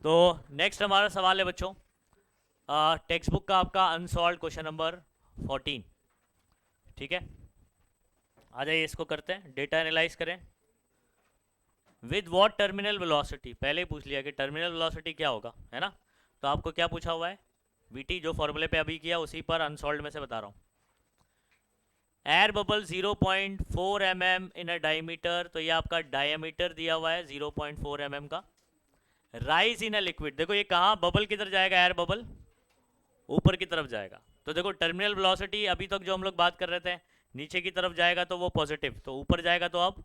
तो नेक्स्ट हमारा सवाल है बच्चों, टेक्स्ट बुक का आपका अनसॉल्व क्वेश्चन नंबर 14। ठीक है, आ जाइए इसको करते हैं, डेटा एनालाइज करें। विद वॉट टर्मिनल वेलोसिटी, पहले ही पूछ लिया कि टर्मिनल वेलोसिटी क्या होगा, है ना। तो आपको क्या पूछा हुआ है, वीटी जो फॉर्मूले पे अभी किया उसी पर अनसॉल्व में से बता रहा हूँ। Air bubble 0.4 mm in a diameter, तो ये आपका डायमीटर दिया हुआ है 0.4 mm का। राइज इन अ लिक्विड, देखो ये कहाँ बबल किधर जाएगा, एयर बबल ऊपर की तरफ जाएगा। तो देखो टर्मिनल वेलोसिटी अभी तक जो हम लोग बात कर रहे थे, नीचे की तरफ जाएगा तो वो पॉजिटिव, तो ऊपर जाएगा तो अब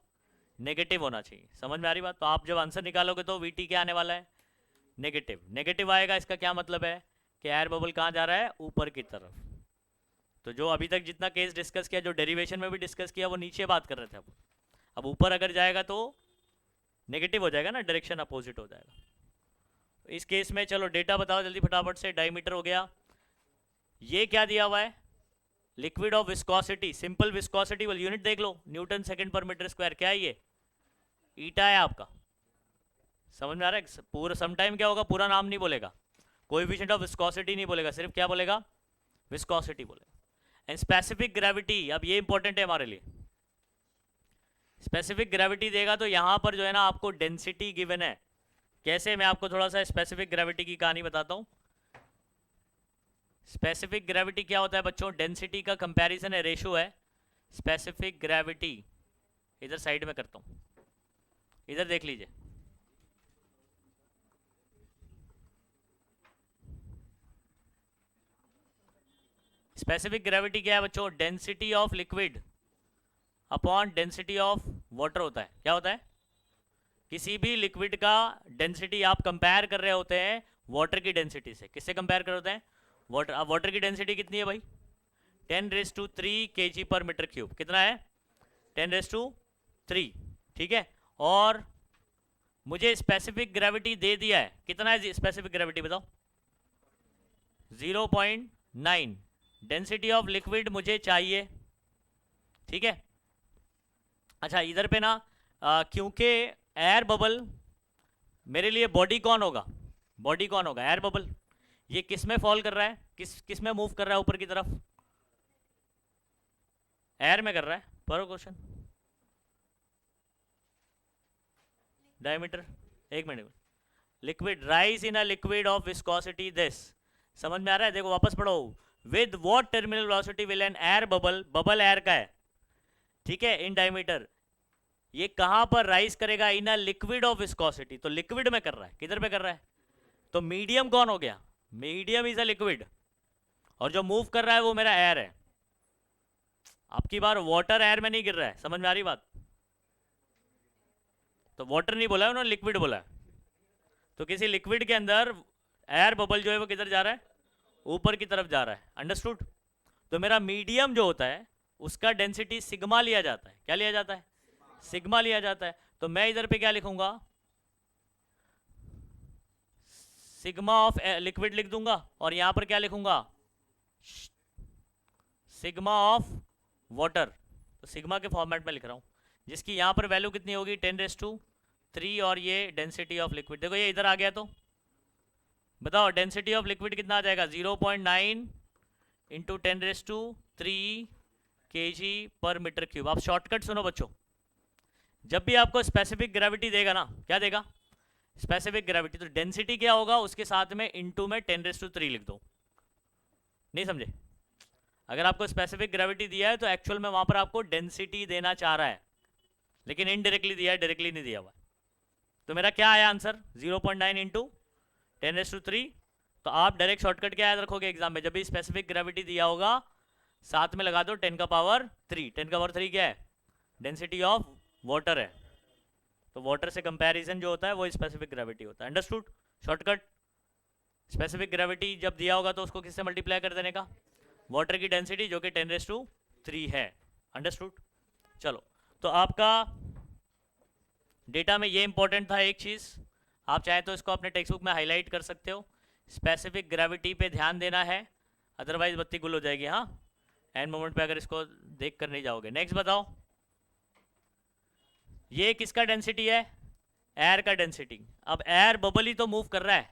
नेगेटिव होना चाहिए। समझ में आ रही बात। तो आप जब आंसर निकालोगे तो वीटी क्या आने वाला है, नेगेटिव। नेगेटिव आएगा, इसका क्या मतलब है कि एयर बबल कहाँ जा रहा है, ऊपर की तरफ। तो जो अभी तक जितना केस डिस्कस किया, जो डेरिवेशन में भी डिस्कस किया, वो नीचे बात कर रहे थे। अब ऊपर अगर जाएगा तो नेगेटिव हो जाएगा ना, डायरेक्शन अपोजिट हो जाएगा। इस केस में चलो डेटा बताओ जल्दी फटाफट से। डायमीटर हो गया, ये क्या दिया हुआ है, liquid of viscosity, simple viscosity वाली यूनिट देख लो, न्यूटन सेकंड पर मीटर स्क्वायर। क्या है ये, ईटा है आपका। समझ में आ रहा है। पूरा समटाइम क्या होगा, पूरा नाम नहीं बोलेगा, कोएफिशिएंट ऑफ विस्कोसिटी नहीं बोलेगा, सिर्फ क्या बोलेगा, विस्कोसिटी बोलेगा। एंड स्पेसिफिक ग्रेविटी, अब ये इंपॉर्टेंट है हमारे लिए। स्पेसिफिक ग्रेविटी देगा तो यहां पर जो है ना आपको डेंसिटी गिवन है। कैसे, मैं आपको थोड़ा सा स्पेसिफिक ग्रेविटी की कहानी बताता हूं। स्पेसिफिक ग्रेविटी क्या होता है बच्चों, डेंसिटी का कंपैरिजन है, रेशो है। स्पेसिफिक ग्रेविटी इधर साइड में करता हूं, इधर देख लीजिए। स्पेसिफिक ग्रेविटी क्या है बच्चों, density of liquid upon density of water होता है। क्या होता है, किसी भी लिक्विड का डेंसिटी आप कंपेयर कर रहे होते हैं वाटर की डेंसिटी से। किससे कंपेयर कर रहे होते हैं, वाटर। अब वाटर की डेंसिटी कितनी है भाई, 10⁻³ kg पर मीटर क्यूब। कितना है, 10⁻3। ठीक है, और मुझे स्पेसिफिक ग्रेविटी दे दिया है, कितना है स्पेसिफिक ग्रेविटी बताओ, 0.9। डेंसिटी ऑफ लिक्विड मुझे चाहिए। ठीक है, अच्छा इधर पे ना क्योंकि एयर बबल मेरे लिए बॉडी कौन होगा, बॉडी कौन होगा, एयर बबल। ये किस में फॉल कर रहा है, किस में मूव कर रहा है ऊपर की तरफ, एयर में कर रहा है। पर क्वेश्चन डायमीटर, एक minute. Liquid rise in a liquid of viscosity this, समझ में आ रहा है। देखो वापस पढ़ो, with what terminal velocity will an air bubble, bubble air का है, ठीक है, इन डायमीटर, ये कहां पर राइज करेगा, इन अ लिक्विड ऑफ विस्कोसिटी। तो लिक्विड में कर रहा है, किधर पे कर रहा है, तो मीडियम कौन हो गया, मीडियम इज अ लिक्विड, और जो मूव कर रहा है वो मेरा एयर है। आपकी बार वाटर एयर में नहीं गिर रहा है, समझ में आ रही बात। तो वाटर नहीं बोला है उन्होंने, लिक्विड बोला है। तो किसी लिक्विड के अंदर एयर बबल जो है वो किधर जा रहा है, ऊपर की तरफ जा रहा है। अंडरस्टूड। तो मेरा मीडियम जो होता है उसका डेंसिटी सिग्मा लिया जाता है। क्या लिया जाता है, सिग्मा लिया जाता है। तो मैं इधर पे क्या लिखूंगा, सिग्मा ऑफ लिक्विड लिख दूंगा, और यहां पर क्या लिखूंगा, सिग्मा ऑफ वाटर। तो सिग्मा के फॉर्मेट में लिख रहा हूँ, जिसकी यहाँ पर वैल्यू कितनी होगी, 10⁻3, और ये डेंसिटी ऑफ लिक्विड। देखो ये इधर आ गया, तो बताओ डेंसिटी ऑफ लिक्विड कितना आ जाएगा, 0.9 into 10⁻3 kg per metre cube. आप शॉर्टकट सुनो बच्चों, जब भी आपको स्पेसिफिक ग्रेविटी देगा ना, क्या देगा, स्पेसिफिक ग्रेविटी, तो डेंसिटी क्या होगा उसके साथ में इंटू में 10⁻3 लिख दो। नहीं समझे, अगर आपको स्पेसिफिक ग्रेविटी दिया है तो एक्चुअल में वहां पर आपको डेंसिटी देना चाह रहा है, लेकिन इनडायरेक्टली दिया है, डायरेक्टली नहीं दिया हुआ। तो मेरा क्या आया आंसर, 0.9 इंटू 10⁻3। तो आप डायरेक्ट शॉर्टकट क्या याद रखोगे एग्जाम में, जब भी स्पेसिफिक ग्रेविटी दिया होगा साथ में लगा दो 10⁻3। 10⁻3 क्या है, डेंसिटी ऑफ वाटर है। तो वाटर से कंपैरिजन जो होता है वो स्पेसिफिक ग्रेविटी होता है। Understood, shortcut. स्पेसिफिक ग्रेविटी जब दिया होगा तो उसको किससे मल्टीप्लाई कर देने का, वाटर की डेंसिटी जो कि 10⁻3 है। अंडरस्टूड। चलो, तो आपका डेटा में ये इंपॉर्टेंट था एक चीज़, आप चाहे तो इसको अपने टेक्स्ट बुक में हाईलाइट कर सकते हो। स्पेसिफिक ग्रेविटी पे ध्यान देना है, अदरवाइज बत्ती गुल हो जाएगी। हाँ, एंड मोमेंट पे अगर इसको देख कर नहीं जाओगे। नेक्स्ट बताओ, ये किसका डेंसिटी है, एयर का डेंसिटी। अब एयर बबल ही तो मूव कर रहा है,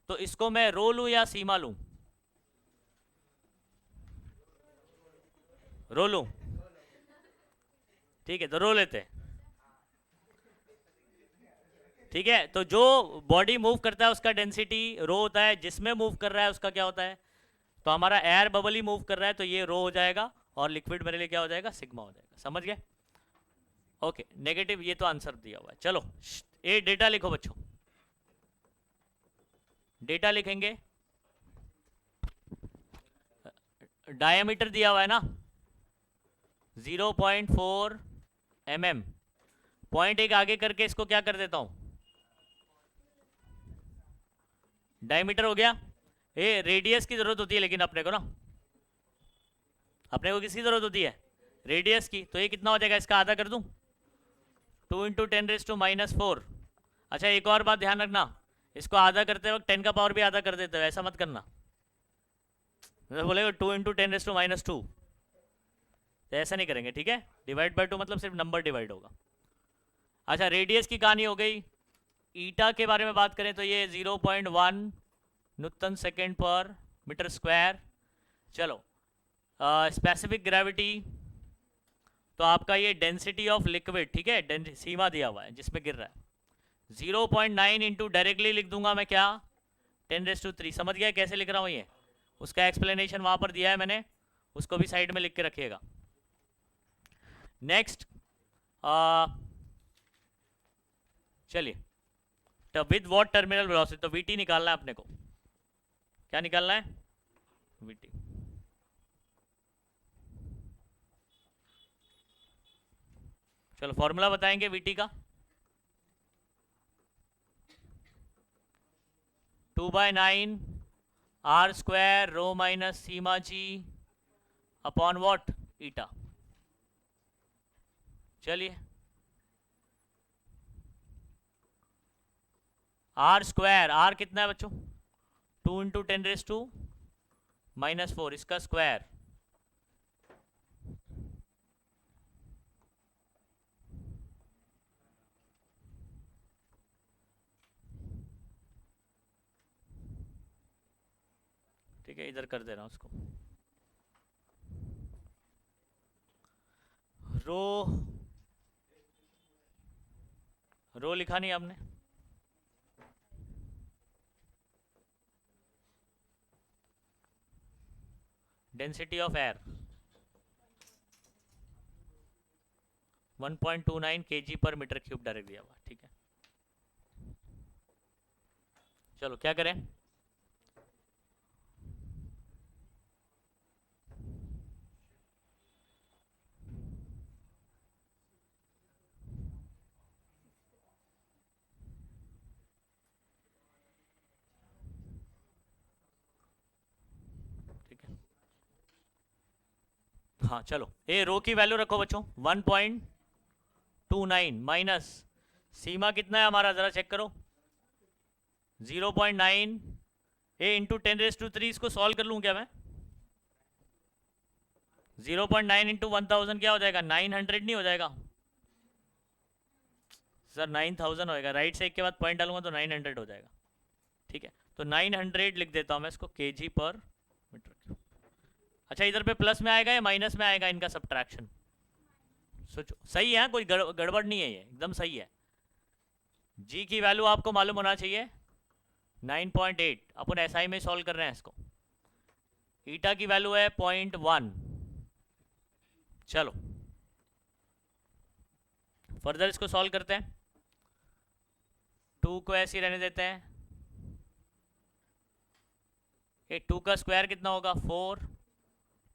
तो इसको मैं रो लूं या सीमा लूं? रो लूं? ठीक है, तो रो लेते हैं। ठीक है, तो जो बॉडी मूव करता है उसका डेंसिटी रो होता है, जिसमें मूव कर रहा है उसका क्या होता है? तो हमारा एयर बबल ही मूव कर रहा है, तो ये रो हो जाएगा, और लिक्विड मेरे लिए क्या हो जाएगा? सिग्मा हो जाएगा। समझ गए? ओके, नेगेटिव, ये तो आंसर दिया हुआ है। चलो ये डेटा लिखो बच्चों, डेटा लिखेंगे। डायमीटर दिया हुआ है ना 0.4 mm, पॉइंट एक आगे करके इसको क्या कर देता हूं, डायमीटर हो गया। ये रेडियस की जरूरत होती है लेकिन अपने को ना, अपने को किसकी जरूरत होती है? रेडियस की। तो ये कितना हो जाएगा, इसका आधा कर दूं, 2 × 10⁻⁴। अच्छा एक और बात ध्यान रखना, इसको आधा करते वक्त 10 का पावर भी आधा कर देते हो, ऐसा मत करना। बोलेगा 2 × 10⁻², तो ऐसा नहीं करेंगे, ठीक है? डिवाइड बाय 2 मतलब सिर्फ नंबर डिवाइड होगा। अच्छा रेडियस की कहानी हो गई। ईटा के बारे में बात करें तो ये 0.1 न्यूटन सेकेंड पर मीटर स्क्वायर। चलो स्पेसिफिक ग्रेविटी, तो आपका ये डेंसिटी ऑफ लिक्विड, ठीक है, सीमा दिया हुआ है जिसमें गिर रहा है, 0.9 इंटू डायरेक्टली लिख दूंगा मैं क्या, 10⁻3। समझ गया कैसे लिख रहा हूँ ये? उसका एक्सप्लेनेशन वहाँ पर दिया है मैंने, उसको भी साइड में लिख के रखिएगा। नेक्स्ट चलिए, तो विद व्हाट टर्मिनल वेलोसिटी, तो वीटी निकालना है अपने को। क्या निकालना है? वीटी। चलो फॉर्मूला बताएंगे वीटी का, 2/9 r² rho minus sigma g upon what, eta. चलिए r², r कितना है बच्चों? 2 × 10⁻⁴, इसका स्क्वायर। ठीक है, इधर कर दे रहा हूं उसको। रो लिखा नहीं आपने? Density of air 1.29 kg/m³ direct दिया हुआ, ठीक है। चलो क्या करें, ठीक है। हाँ चलो, ये रो की वैल्यू रखो बच्चों, 1.29 माइनस सीमा कितना है हमारा, जरा चेक करो, 0.9 ए इंटू 10⁻3। इसको सॉल्व कर लूँ क्या मैं? 0.9 इंटू 1000 क्या हो जाएगा, 900 नहीं हो जाएगा सर? 9000 होएगा, राइट साइड के बाद पॉइंट डालूंगा तो 900 हो जाएगा, ठीक है। तो 900 लिख देता हूँ मैं इसको, kg/m³। अच्छा इधर पे प्लस में आएगा या माइनस में आएगा इनका सब्ट्रैक्शन? सोचो, सही है, कोई गड़बड़ नहीं है, ये एकदम सही है। जी की वैल्यू आपको मालूम होना चाहिए 9.8, अपन एसआई में सॉल्व कर रहे हैं इसको। ईटा की वैल्यू है 0.1। चलो फर्दर इसको सॉल्व करते हैं, 2 को ऐसे ही रहने देते हैं। ये 2 का स्क्वायर कितना होगा, 4,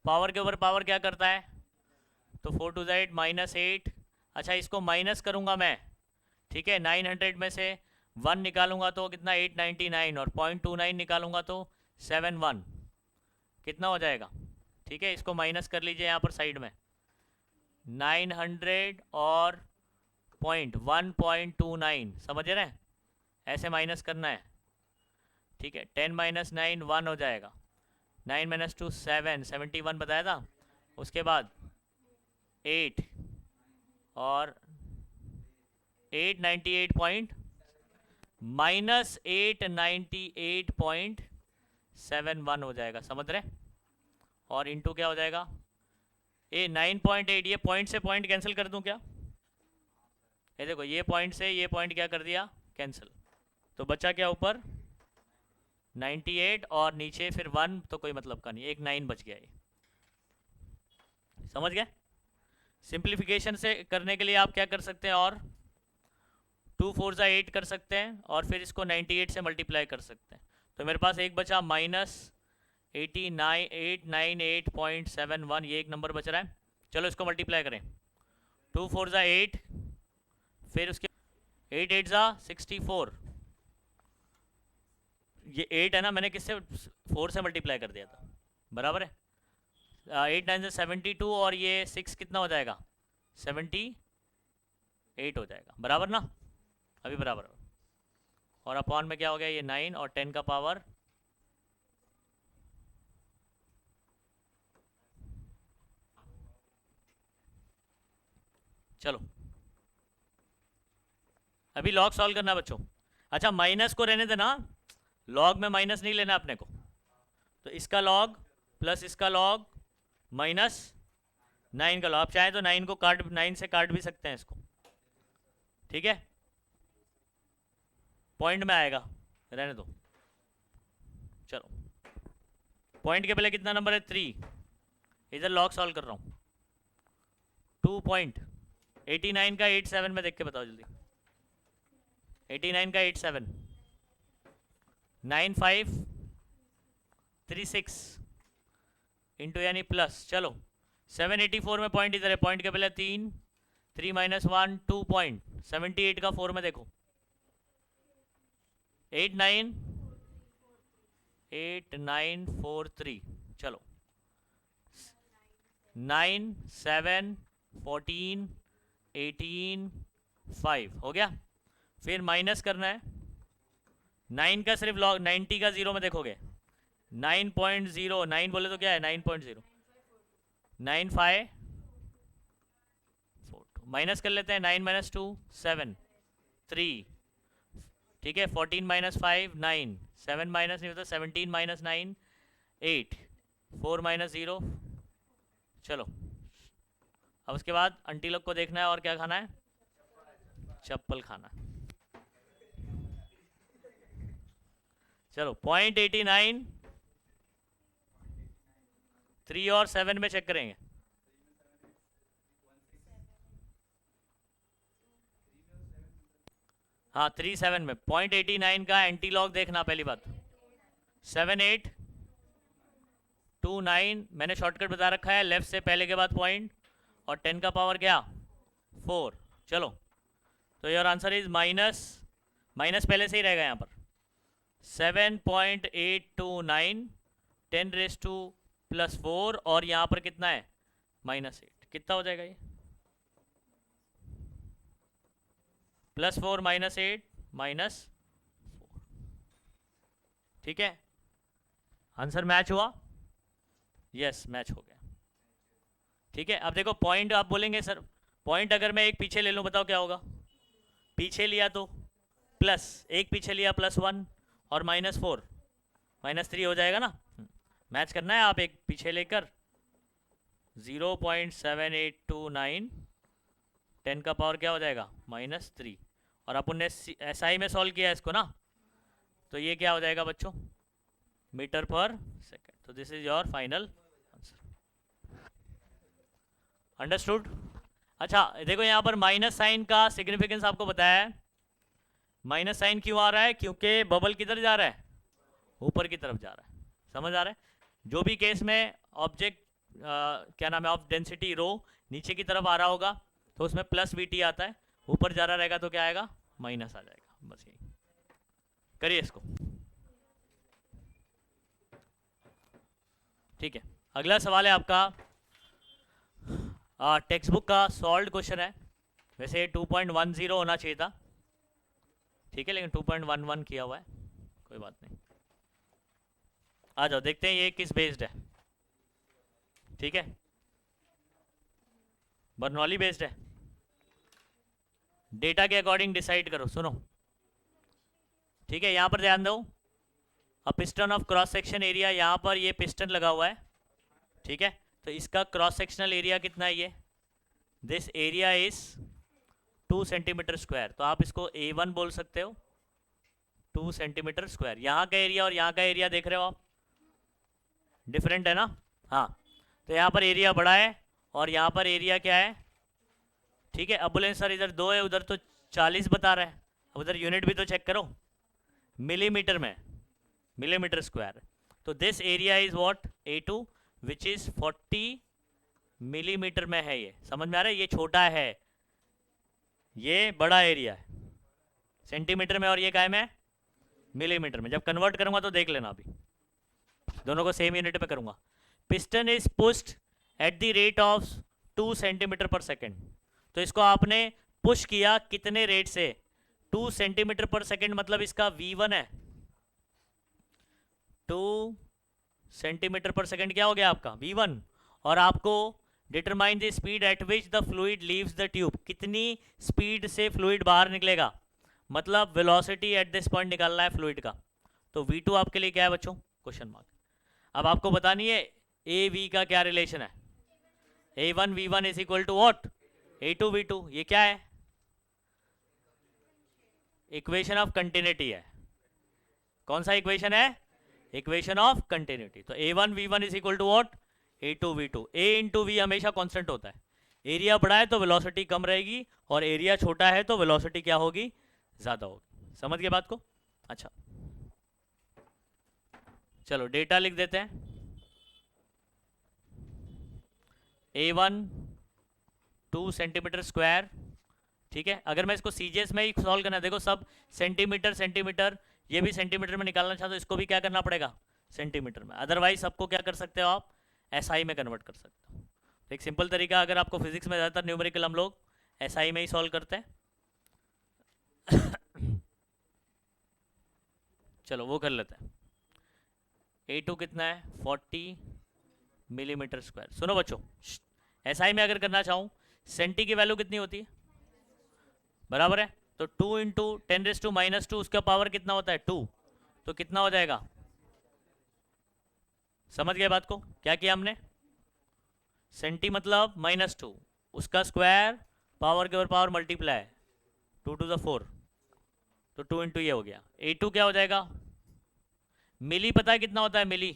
पावर के ऊपर पावर क्या करता है, तो 4 2 8 -8। अच्छा इसको माइनस करूंगा मैं, ठीक है, 900 में से 1 निकालूंगा तो कितना, 899, और 0.29 निकालूंगा तो 71, कितना हो जाएगा? ठीक है, इसको माइनस कर लीजिए यहाँ पर साइड में, 900 और 1.29, समझ रहे हैं? ऐसे माइनस करना है, ठीक है। 10 - 9 1 हो जाएगा, 9 - 2 7, 71 बताया था। उसके बाद 8 और 898.5, -898.71 हो जाएगा, समझ रहे? और इंटू क्या हो जाएगा, ये 9.8, ये पॉइंट से पॉइंट कैंसिल कर दूं क्या? ये देखो, ये पॉइंट से ये पॉइंट क्या कर दिया, कैंसिल। तो बचा क्या ऊपर 98 और नीचे फिर 1, तो कोई मतलब का नहीं, एक 9 बच गया ये, समझ गए? सिंप्लीफिकेशन से करने के लिए आप क्या कर सकते हैं, और 2 4 ज़ा 8 कर सकते हैं और फिर इसको 98 से मल्टीप्लाई कर सकते हैं। तो मेरे पास एक बचा -898.71, ये एक नंबर बच रहा है। चलो इसको मल्टीप्लाई करें, 2 4 ज़ा 8, फिर उसके 8 8 ज़ा 64, ये 8 है ना, मैंने किससे 4 से मल्टीप्लाई कर दिया था, बराबर है। 8 9 से 72 और ये 6 कितना हो जाएगा, 78 हो जाएगा, बराबर ना, अभी बराबर। और अपॉन में क्या हो गया, ये 9 और 10 का पावर, चलो अभी लॉग सॉल्व करना बच्चों। अच्छा माइनस को रहने देना, लॉग में माइनस नहीं लेना अपने को, तो इसका लॉग प्लस इसका लॉग माइनस 9 का लॉग, आप चाहें तो 9 को काट, 9 से काट भी सकते हैं इसको, ठीक है, पॉइंट में आएगा, रहने दो। चलो पॉइंट के पहले कितना नंबर है, 3, इधर लॉग सॉल्व कर रहा हूँ, 2.89 का 87 में देख के बताओ जल्दी, 89 का 87, 9536 इंटू यानी प्लस, चलो 784 में पॉइंट इधर है, पॉइंट के पहले 3, 3 - 1 2 पॉइंट, 78 का 4 में देखो, 8943, चलो 9 7 14 18 5 हो गया। फिर माइनस करना है, 9 का सिर्फ लॉग, 90 का 0 में देखोगे, 9.0, 9 बोले तो क्या है 9.0, 95 माइनस कर लेते हैं, 9 - 2 7 3, ठीक है, 14 - 5 9, 7 माइनस नहीं होता, 17 - 9 8, 4 - 0, चलो अब उसके बाद आंटी लोग को देखना है और क्या खाना है, चप्पल खाना। चलो 0.89, 3 और 7 में चेक करेंगे, हाँ 3 7 में 0.89 का एंटी लॉग देखना, पहली बात 7829, मैंने शॉर्टकट बता रखा है, लेफ्ट से पहले के बाद पॉइंट और 10 का पावर क्या 4, चलो तो your answer is minus, minus पहले से ही रहेगा यहाँ पर, 7.829 10⁻⁴ और यहाँ पर कितना है -8, कितना हो जाएगा ये, +4 -8 -4, ठीक है, आंसर मैच हुआ, यस मैच हो गया, ठीक है। अब देखो पॉइंट आप बोलेंगे सर, पॉइंट अगर मैं एक पीछे ले लूँ बताओ क्या होगा, पीछे लिया तो प्लस, एक पीछे लिया +1 और -4 -3 हो जाएगा ना, मैच करना है, आप एक पीछे लेकर 0.7829 10 का पावर क्या हो जाएगा -3, और अपन ने SI में सॉल्व किया इसको ना, तो ये क्या हो जाएगा बच्चों मीटर पर सेकेंड, तो this is your final answer, understood. अच्छा देखो यहाँ पर माइनस साइन का सिग्निफिकेंस आपको बताया है, माइनस साइन क्यों आ रहा है, क्योंकि बबल किधर जा रहा है, ऊपर की तरफ जा रहा है, समझ आ रहा है, जो भी केस में ऑब्जेक्ट क्या नाम है ऑफ डेंसिटी रो नीचे की तरफ आ रहा होगा तो उसमें +VT आता है, ऊपर जा रहा रहेगा तो क्या आएगा माइनस आ जाएगा, बस यही करिए इसको, ठीक है। अगला सवाल है आपका टेक्स्ट बुक का सॉल्व क्वेश्चन है, वैसे 2.10 होना चाहिए था, ठीक है, लेकिन 2.11 किया हुआ है, कोई बात नहीं। आ जाओ देखते हैं ये किस बेस्ड है, ठीक है, बर्नौली बेस्ड है, डेटा के अकॉर्डिंग डिसाइड करो। सुनो ठीक है, यहाँ पर ध्यान दो, a piston of cross section area, यहाँ पर ये पिस्टन लगा हुआ है, ठीक है, तो इसका क्रॉस सेक्शनल एरिया कितना है ये, this area is 2 centimetre square, तो आप इसको A1 बोल सकते हो, 2 सेंटीमीटर स्क्वायर। यहाँ का एरिया और यहाँ का एरिया देख रहे हो आप, डिफरेंट है ना, हाँ, तो यहाँ पर एरिया बड़ा है और यहाँ पर एरिया क्या है, ठीक है। अब बोले सर इधर 2 है उधर तो 40 बता रहा है, अब उधर यूनिट भी तो चेक करो, मिलीमीटर में, मिलीमीटर स्क्वायर, तो this area is what A2 which is 40 millimetre में है, ये समझ में आ रहा है, ये छोटा है, ये बड़ा एरिया है सेंटीमीटर में और ये काय में है, मिलीमीटर में। जब कन्वर्ट करूंगा तो देख लेना, अभी दोनों को सेम यूनिट पे करूंगा। Piston is pushed at the rate of 2 centimetre पर सेकेंड, तो इसको आपने पुश किया कितने रेट से, 2 सेंटीमीटर पर सेकेंड, मतलब इसका V1 है 2 सेंटीमीटर पर सेकेंड, क्या हो गया आपका V1, और आपको determine the speed at which the fluid leaves the tube, कितनी स्पीड से फ्लूइड बाहर निकलेगा, मतलब वेलोसिटी एट दिस पॉइंट निकालना है फ्लूइड का। तो V2 आपके लिए क्या है बच्चों, क्वेश्चन मार्क। अब आपको बतानी है A-V का क्या रिलेशन है, A1 V1 is equal to what A2 V2, ये क्या है, इक्वेशन ऑफ कंटिन्यूटी है। कौन सा इक्वेशन है, इक्वेशन ऑफ कंटिन्यूटी। तो A1 V1 is equal to what A2 V2, A into V हमेशा कांस्टेंट होता है, एरिया बड़ा है तो वेलोसिटी कम रहेगी और एरिया छोटा है तो वेलोसिटी क्या होगी, ज़्यादा होगी। समझ गए बात को, अच्छा चलो डेटा लिख देते हैं। A1 2 सेंटीमीटर स्क्वायर, ठीक है। अगर मैं इसको CGS में ही सॉल्व करना, देखो सब सेंटीमीटर सेंटीमीटर, ये भी सेंटीमीटर में निकालना चाहते हो, इसको भी क्या करना पड़ेगा, सेंटीमीटर में, अदरवाइज सबको क्या कर सकते हो आप, SI में कन्वर्ट कर सकते हो। तो एक सिंपल तरीका, अगर आपको फिजिक्स में ज़्यादातर न्यूमेरिकल हम लोग SI में ही सॉल्व करते हैं चलो वो कर लेते हैं। A2 कितना है 40 मिलीमीटर स्क्वायर। सुनो बच्चों, SI में अगर करना चाहूँ, सेंटी की वैल्यू कितनी होती है, बराबर है, तो 2 इंटू 10⁻², उसका पावर कितना होता है 2, तो कितना हो जाएगा, समझ गए बात को, क्या किया हमने, सेंटी मतलब -2, उसका स्क्वायर, पावर के ऊपर पावर मल्टीप्लाई, 2 टू द 4, तो 2 इंटू ये हो गया। A2 क्या हो जाएगा, मिली पता है कितना होता है, मिली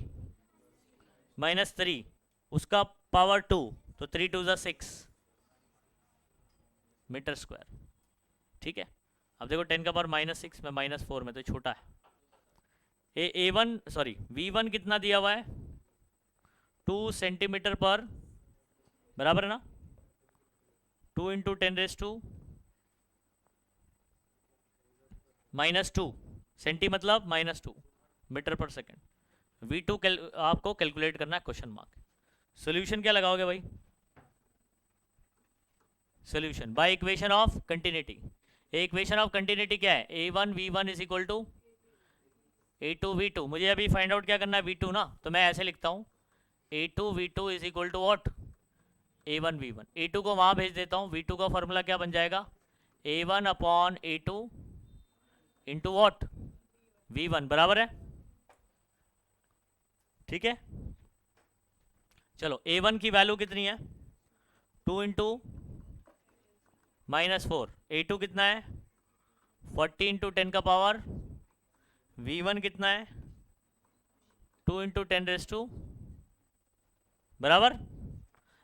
-3, उसका पावर 2, तो 3 टू द 6 मीटर स्क्वायर, ठीक है। अब देखो 10 का पावर -6 में -4 में, तो छोटा है। A1 सॉरी V1 कितना दिया हुआ है 2 सेंटीमीटर पर, बराबर है ना, 2 इंटू 10⁻², सेंटी मतलब -2 मीटर पर सेकेंड। V2 आपको कैलकुलेट करना है, क्वेश्चन मार्क। सोल्यूशन क्या लगाओगे भाई, solution by equation of continuity. Equation of continuity क्या है, A1 V1 is equal to A2 V2, मुझे अभी फाइंड आउट क्या करना है V2 ना, तो मैं ऐसे लिखता हूँ A2 V2 is equal to what A1 V1, A2 को वहाँ भेज देता हूँ, V2 का फॉर्मूला क्या बन जाएगा, A1 upon A2 into what V1, बराबर है, ठीक है। चलो A1 की वैल्यू कितनी है 2 इंटू -4, A2 कितना है 40 इंटू 10 का पावर, V1 कितना है 2 इंटू 10⁻², बराबर।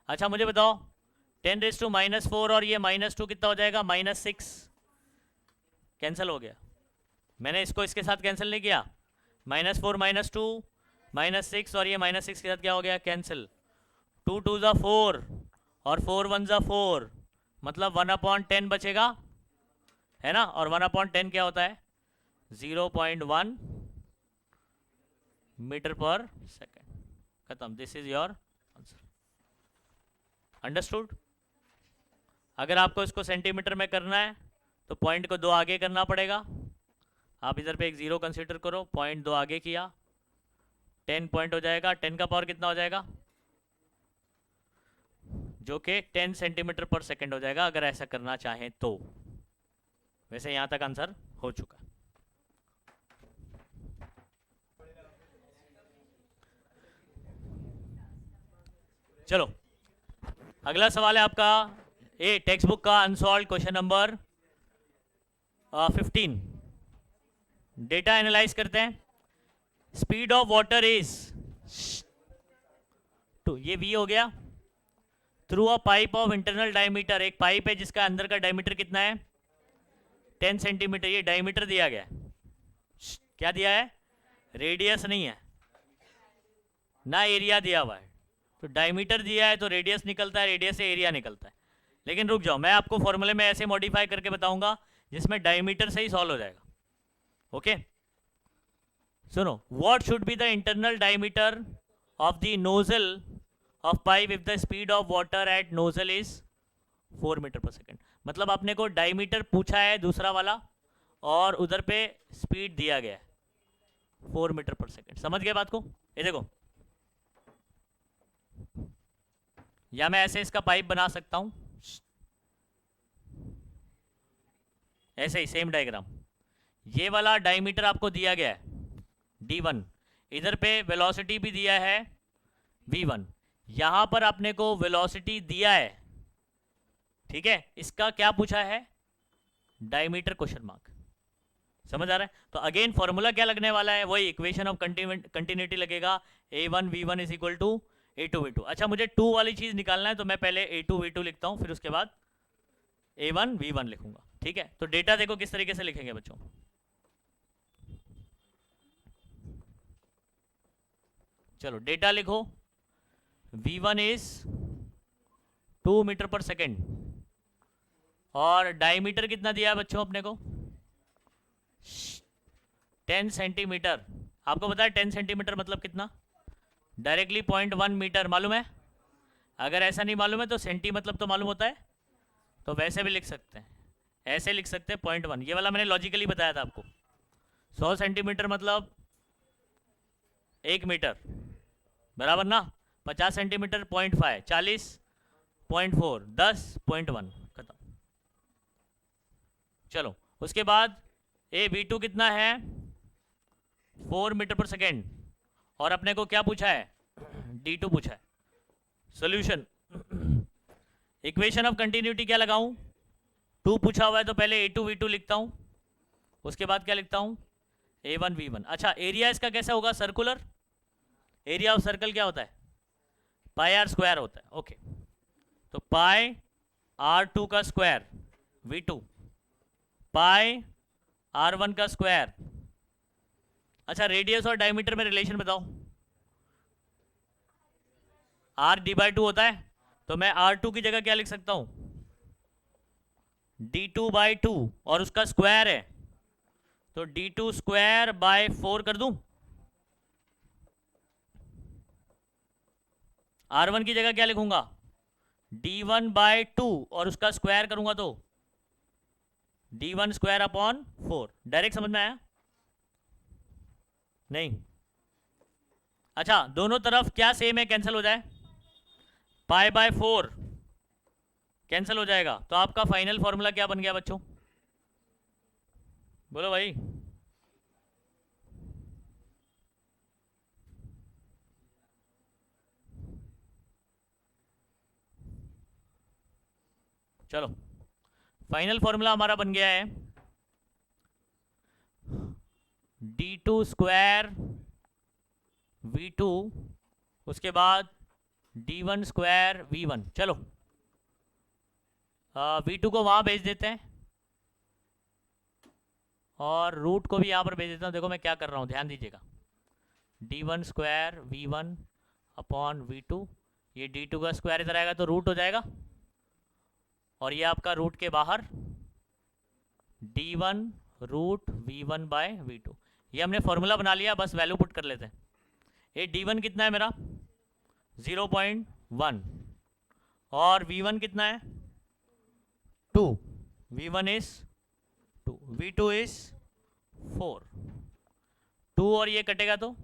अच्छा मुझे बताओ 10⁻⁻4 और ये -2 कितना हो जाएगा, -6, कैंसिल हो गया। मैंने इसको इसके साथ कैंसिल नहीं किया, -4 -2 -6 और ये -6 के साथ क्या हो गया, कैंसिल, 2 टू ज़ा 4 और 4 1 ज़ा 4, मतलब 1/10 बचेगा, है ना, और 1/10 क्या होता है 0.1 मीटर पर सेकेंड, खत्म। This is your answer, understood. अगर आपको इसको सेंटीमीटर में करना है तो पॉइंट को 2 आगे करना पड़ेगा, आप इधर पे एक 0 कंसीडर करो, पॉइंट 2 आगे किया, 10 पॉइंट हो जाएगा, 10 का पावर कितना हो जाएगा, जो कि 10 सेंटीमीटर पर सेकेंड हो जाएगा, अगर ऐसा करना चाहें तो। वैसे यहाँ तक आंसर हो चुका। चलो अगला सवाल है आपका ए टेक्स्ट बुक का unsolved question number 15। Data analyse करते हैं। स्पीड ऑफ वाटर इज 2, ये v हो गया, through a pipe of internal diameter, एक पाइप है जिसका अंदर का डायमीटर कितना है 10 सेंटीमीटर। ये डायमीटर दिया गया है, क्या दिया है, रेडियस नहीं है ना एरिया दिया हुआ है। तो डायमीटर दिया है तो रेडियस निकलता है, रेडियस से एरिया निकलता है। लेकिन रुक जाओ, मैं आपको फॉर्मूले में ऐसे मॉडिफाई करके बताऊंगा जिसमें डायमीटर से ही सॉल्व हो जाएगा। ओके सुनो, what should be the internal diameter of the nozzle of pipe if the speed of water at nozzle is 4 metre per second. मतलब आपने को डायमीटर पूछा है दूसरा वाला और उधर पे स्पीड दिया गया है 4 मीटर पर सेकेंड। समझ गए बात को? ये देखो, या मैं ऐसे इसका पाइप बना सकता हूं, ऐसे ही सेम डायग्राम। ये वाला डायमीटर आपको दिया गया है d1, इधर पे वेलोसिटी भी दिया है v1, यहां पर आपने को वेलोसिटी दिया है, ठीक है। इसका क्या पूछा है, डायमीटर क्वेश्चन मार्क। समझ आ रहा है? तो अगेन फॉर्मूला क्या लगने वाला है, वही इक्वेशन ऑफ कंटिन्यूटी लगेगा, a1 v1 is equal to a2 v2। अच्छा मुझे 2 वाली चीज निकालना है तो मैं पहले a2 v2 लिखता हूं, फिर उसके बाद a1 v1 लिखूंगा, ठीक है। तो डेटा देखो किस तरीके से लिखेंगे बच्चों। चलो डेटा लिखो, v1 is 2 metre per second और डायमीटर कितना दिया है बच्चों अपने को 10 सेंटीमीटर। आपको पता है 10 सेंटीमीटर मतलब कितना, डायरेक्टली 0.1 मीटर मालूम है। अगर ऐसा नहीं मालूम है तो सेंटी मतलब तो मालूम होता है, तो वैसे भी लिख सकते हैं, ऐसे लिख सकते हैं 0.1। ये वाला मैंने लॉजिकली बताया था आपको। 100 सेंटीमीटर मतलब 1 मीटर बराबर ना, 50 सेंटीमीटर 0.5, 40 0.4, 10 0.1, खत्म। चलो उसके बाद ए v2 कितना है 4 मीटर पर सेकेंड और अपने को क्या पूछा है d2 पूछा है। सॉल्यूशन, इक्वेशन ऑफ कंटिन्यूटी क्या लगाऊं, 2 पूछा हुआ है तो पहले a2 v2 लिखता हूं, उसके बाद क्या लिखता हूं a1 v1। अच्छा एरिया इसका कैसा होगा, सर्कुलर, एरिया ऑफ सर्कल क्या होता है पाई आर स्क्वायर होता है। ओके तो पाई r2 का स्क्वायर v2 पाई r1 का स्क्वायर। अच्छा रेडियस और डायमीटर में रिलेशन बताओ, r d/2 होता है तो मैं r2 की जगह क्या लिख सकता हूं d2/2 और उसका स्क्वायर है तो d2 स्क्वायर बाय 4 कर दूं। r1 की जगह क्या लिखूंगा d1/2 और उसका स्क्वायर करूंगा तो d1 स्क्वायर अपॉन 4। डायरेक्ट समझ में आया नहीं? अच्छा दोनों तरफ क्या सेम है, कैंसिल हो जाए, π/4 कैंसिल हो जाएगा। तो आपका फाइनल फॉर्मूला क्या बन गया बच्चों, बोलो भाई। चलो फाइनल फॉर्मूला हमारा बन गया है d2 स्क्वायर v2 उसके बाद d1 स्क्वायर v1। चलो v2 को वहां भेज देते हैं और रूट को भी यहां पर भेज देता हूं। देखो मैं क्या कर रहा हूं, ध्यान दीजिएगा, d1 square v1 upon v2, ये d2 का स्क्वायर इधर आएगा तो रूट हो जाएगा और ये आपका रूट के बाहर d1 root v1 bye v2। ये हमने फॉर्मूला बना लिया, बस वैल्यू पुट कर लेते हैं। ये d1 कितना है मेरा 0.1 और v1 कितना है 2, v1 इज 2, v2 इज 4, 2 और ये कटेगा तो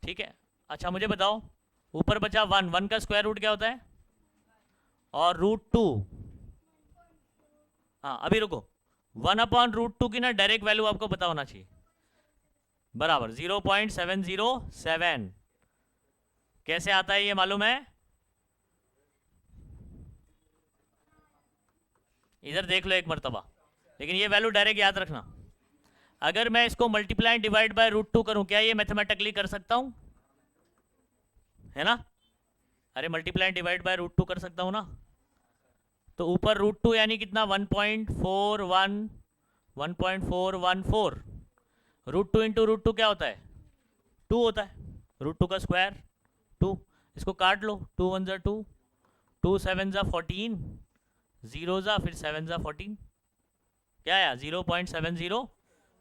ठीक है। अच्छा मुझे बताओ ऊपर बचा 1, 1 का स्क्वायर रूट क्या होता है और √2। हाँ अभी रुको, 1/√2 की ना डायरेक्ट वैल्यू आपको पता होना चाहिए, बराबर 0.707। कैसे आता है ये मालूम है? इधर देख लो एक मर्तबा, लेकिन ये वैल्यू डायरेक्ट याद रखना। अगर मैं इसको मल्टीप्लाई डिवाइड बाय √2 करूं, क्या ये मैथमेटिकली कर सकता हूं? है ना? अरे मल्टीप्लाई डिवाइड बाय √2 कर सकता हूं ना। तो ऊपर √2 यानी कितना? 1.414। √2 इंटू √2 क्या होता है? 2 होता है। √2 का स्क्वायर 2। इसको काट लो, 2 1 ज़ा 2, 2 7 ज़ा 14, 0 ज़ा फिर 7 ज़ा 14, क्या आया? 0.70।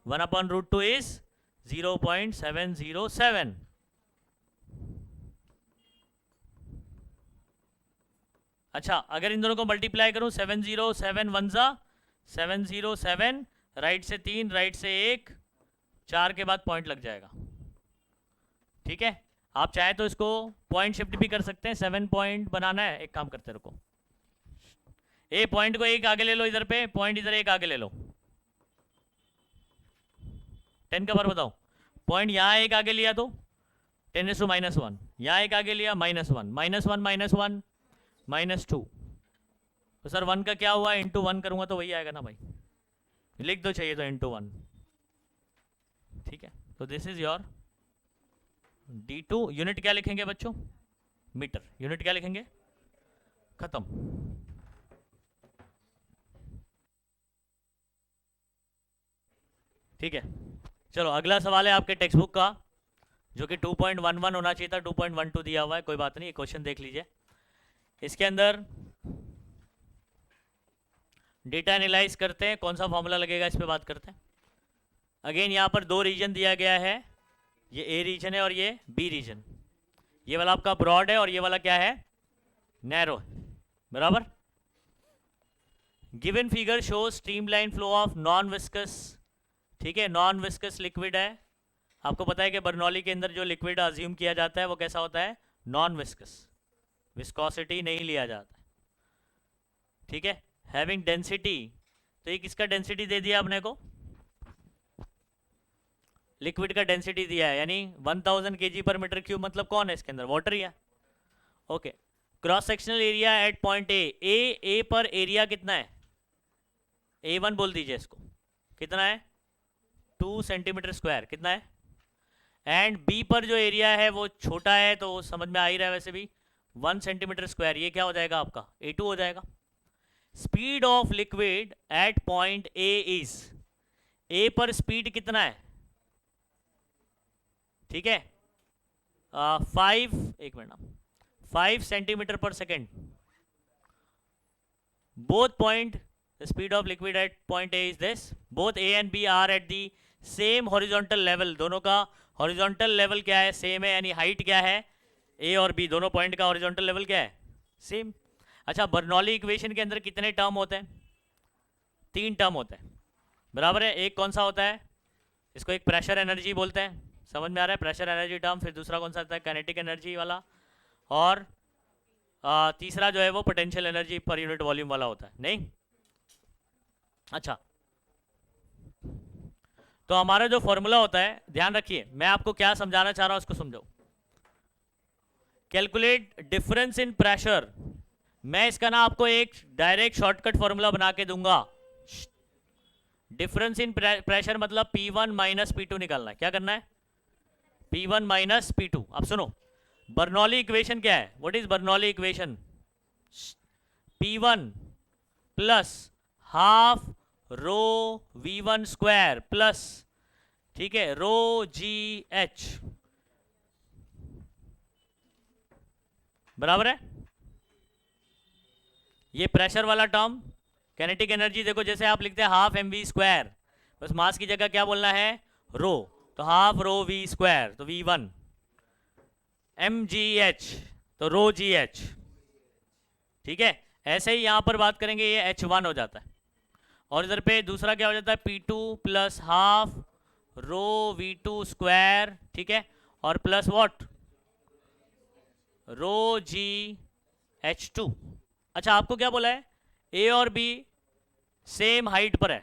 1/√2 इज 0.707। अच्छा, अगर इन दोनों को मल्टीप्लाई करूं, 707 1 ज़ा 707, राइट से 3, राइट से 1, 4 के बाद पॉइंट लग जाएगा। ठीक है, आप चाहे तो इसको पॉइंट शिफ्ट भी कर सकते हैं। 7 पॉइंट बनाना है, एक काम करते रुको, ए पॉइंट को एक आगे ले लो, इधर पे पॉइंट इधर एक आगे ले लो। 10 का पावर बताओ। पॉइंट यहाँ एक आगे लिया तो 10⁻⁻1, यहाँ एक आगे लिया -1, -1 -2। तो सर 1 का क्या हुआ? इंटू 1 करूँगा तो वही आएगा ना भाई, लिख दो चाहिए तो इंटू 1। ठीक है, तो this is your D2। Unit क्या लिखेंगे बच्चों? मीटर। यूनिट क्या लिखेंगे? खत्म। ठीक है, चलो अगला सवाल है आपके टेक्स्ट बुक का, जो कि 2.11 होना चाहिए था, 2.12 दिया हुआ है। कोई बात नहीं, क्वेश्चन देख लीजिए। इसके अंदर डेटा एनालाइज करते हैं, कौन सा फॉर्मूला लगेगा इस पे बात करते हैं। अगेन यहाँ पर 2 रीजन दिया गया है, ये ए रीजन है और ये बी रीजन। ये वाला आपका ब्रॉड है और ये वाला क्या है? नैरो है, बराबर। Given figure show streamline flow of non viscous, ठीक है, नॉन विस्कस लिक्विड है। आपको पता है कि बर्नौली के अंदर जो लिक्विड अज्यूम किया जाता है वो कैसा होता है? नॉन विस्कस, विस्कोसिटी नहीं लिया जाता। ठीक है, हैविंग डेंसिटी, तो ये किसका डेंसिटी दे दिया आपने को? लिक्विड का डेंसिटी दिया है, यानी 1000 kg/m3। मतलब कौन है इसके अंदर? वाटर ही है। Okay, cross sectional area at point ए पर एरिया कितना है? A1 बोल दीजिए इसको, कितना है? 2 cm²। कितना है? एंड बी पर जो एरिया है वो छोटा है, तो समझ में आ ही रहा है वैसे भी, 1 cm²। ये क्या हो जाएगा आपका? A2 हो जाएगा। Speed of liquid at point A is, A पर स्पीड कितना है? ठीक है, 5 cm/s। both point the speed of liquid at point A is this, both A and B are at the same horizontal level। दोनों का horizontal level क्या है? सेम है, यानी हाइट क्या है? A और B दोनों पॉइंट का horizontal level क्या है? सेम। अच्छा, बर्नौली इक्वेशन के अंदर कितने टर्म होते हैं? 3 टर्म होते हैं, बराबर है। एक कौन सा होता है? इसको एक प्रेशर एनर्जी बोलते हैं, समझ में आ रहा है? Pressure energy term. फिर दूसरा कौन सा होता है? काइनेटिक एनर्जी वाला। और तीसरा जो है वो potential energy per unit volume वाला होता है। नहीं? अच्छा, तो हमारा जो फॉर्मूला होता है, ध्यान रखिए, मैं आपको क्या समझाना चाह रहा हूं उसको समझो। कैलकुलेट डिफरेंस इन प्रेशर, मैं इसका ना आपको एक डायरेक्ट शॉर्टकट फॉर्मूला बना के दूंगा। डिफरेंस इन प्रेशर मतलब P1 माइनस P2 निकालना है। क्या करना है? P1 minus P2। अब सुनो, बर्नौली इक्वेशन क्या है? What is Bernoulli equation? P1 plus half rho V1 square plus, ठीक है, रो GH, बराबर है। ये प्रेशर वाला टर्म। काइनेटिक एनर्जी देखो, जैसे आप लिखते हैं हाफ mv स्क्वायर, बस मास की जगह क्या बोलना है? रो, तो हाफ रो v स्क्वायर, तो V1 mgh, तो रो GH। ठीक है, ऐसे ही यहां पर बात करेंगे, ये H1 हो जाता है। और इधर पे दूसरा क्या हो जाता है? P2 plus half rho V2 square, ठीक है, और प्लस व्हाट? Row GH2। अच्छा, आपको क्या बोला है? A और B सेम हाइट पर है,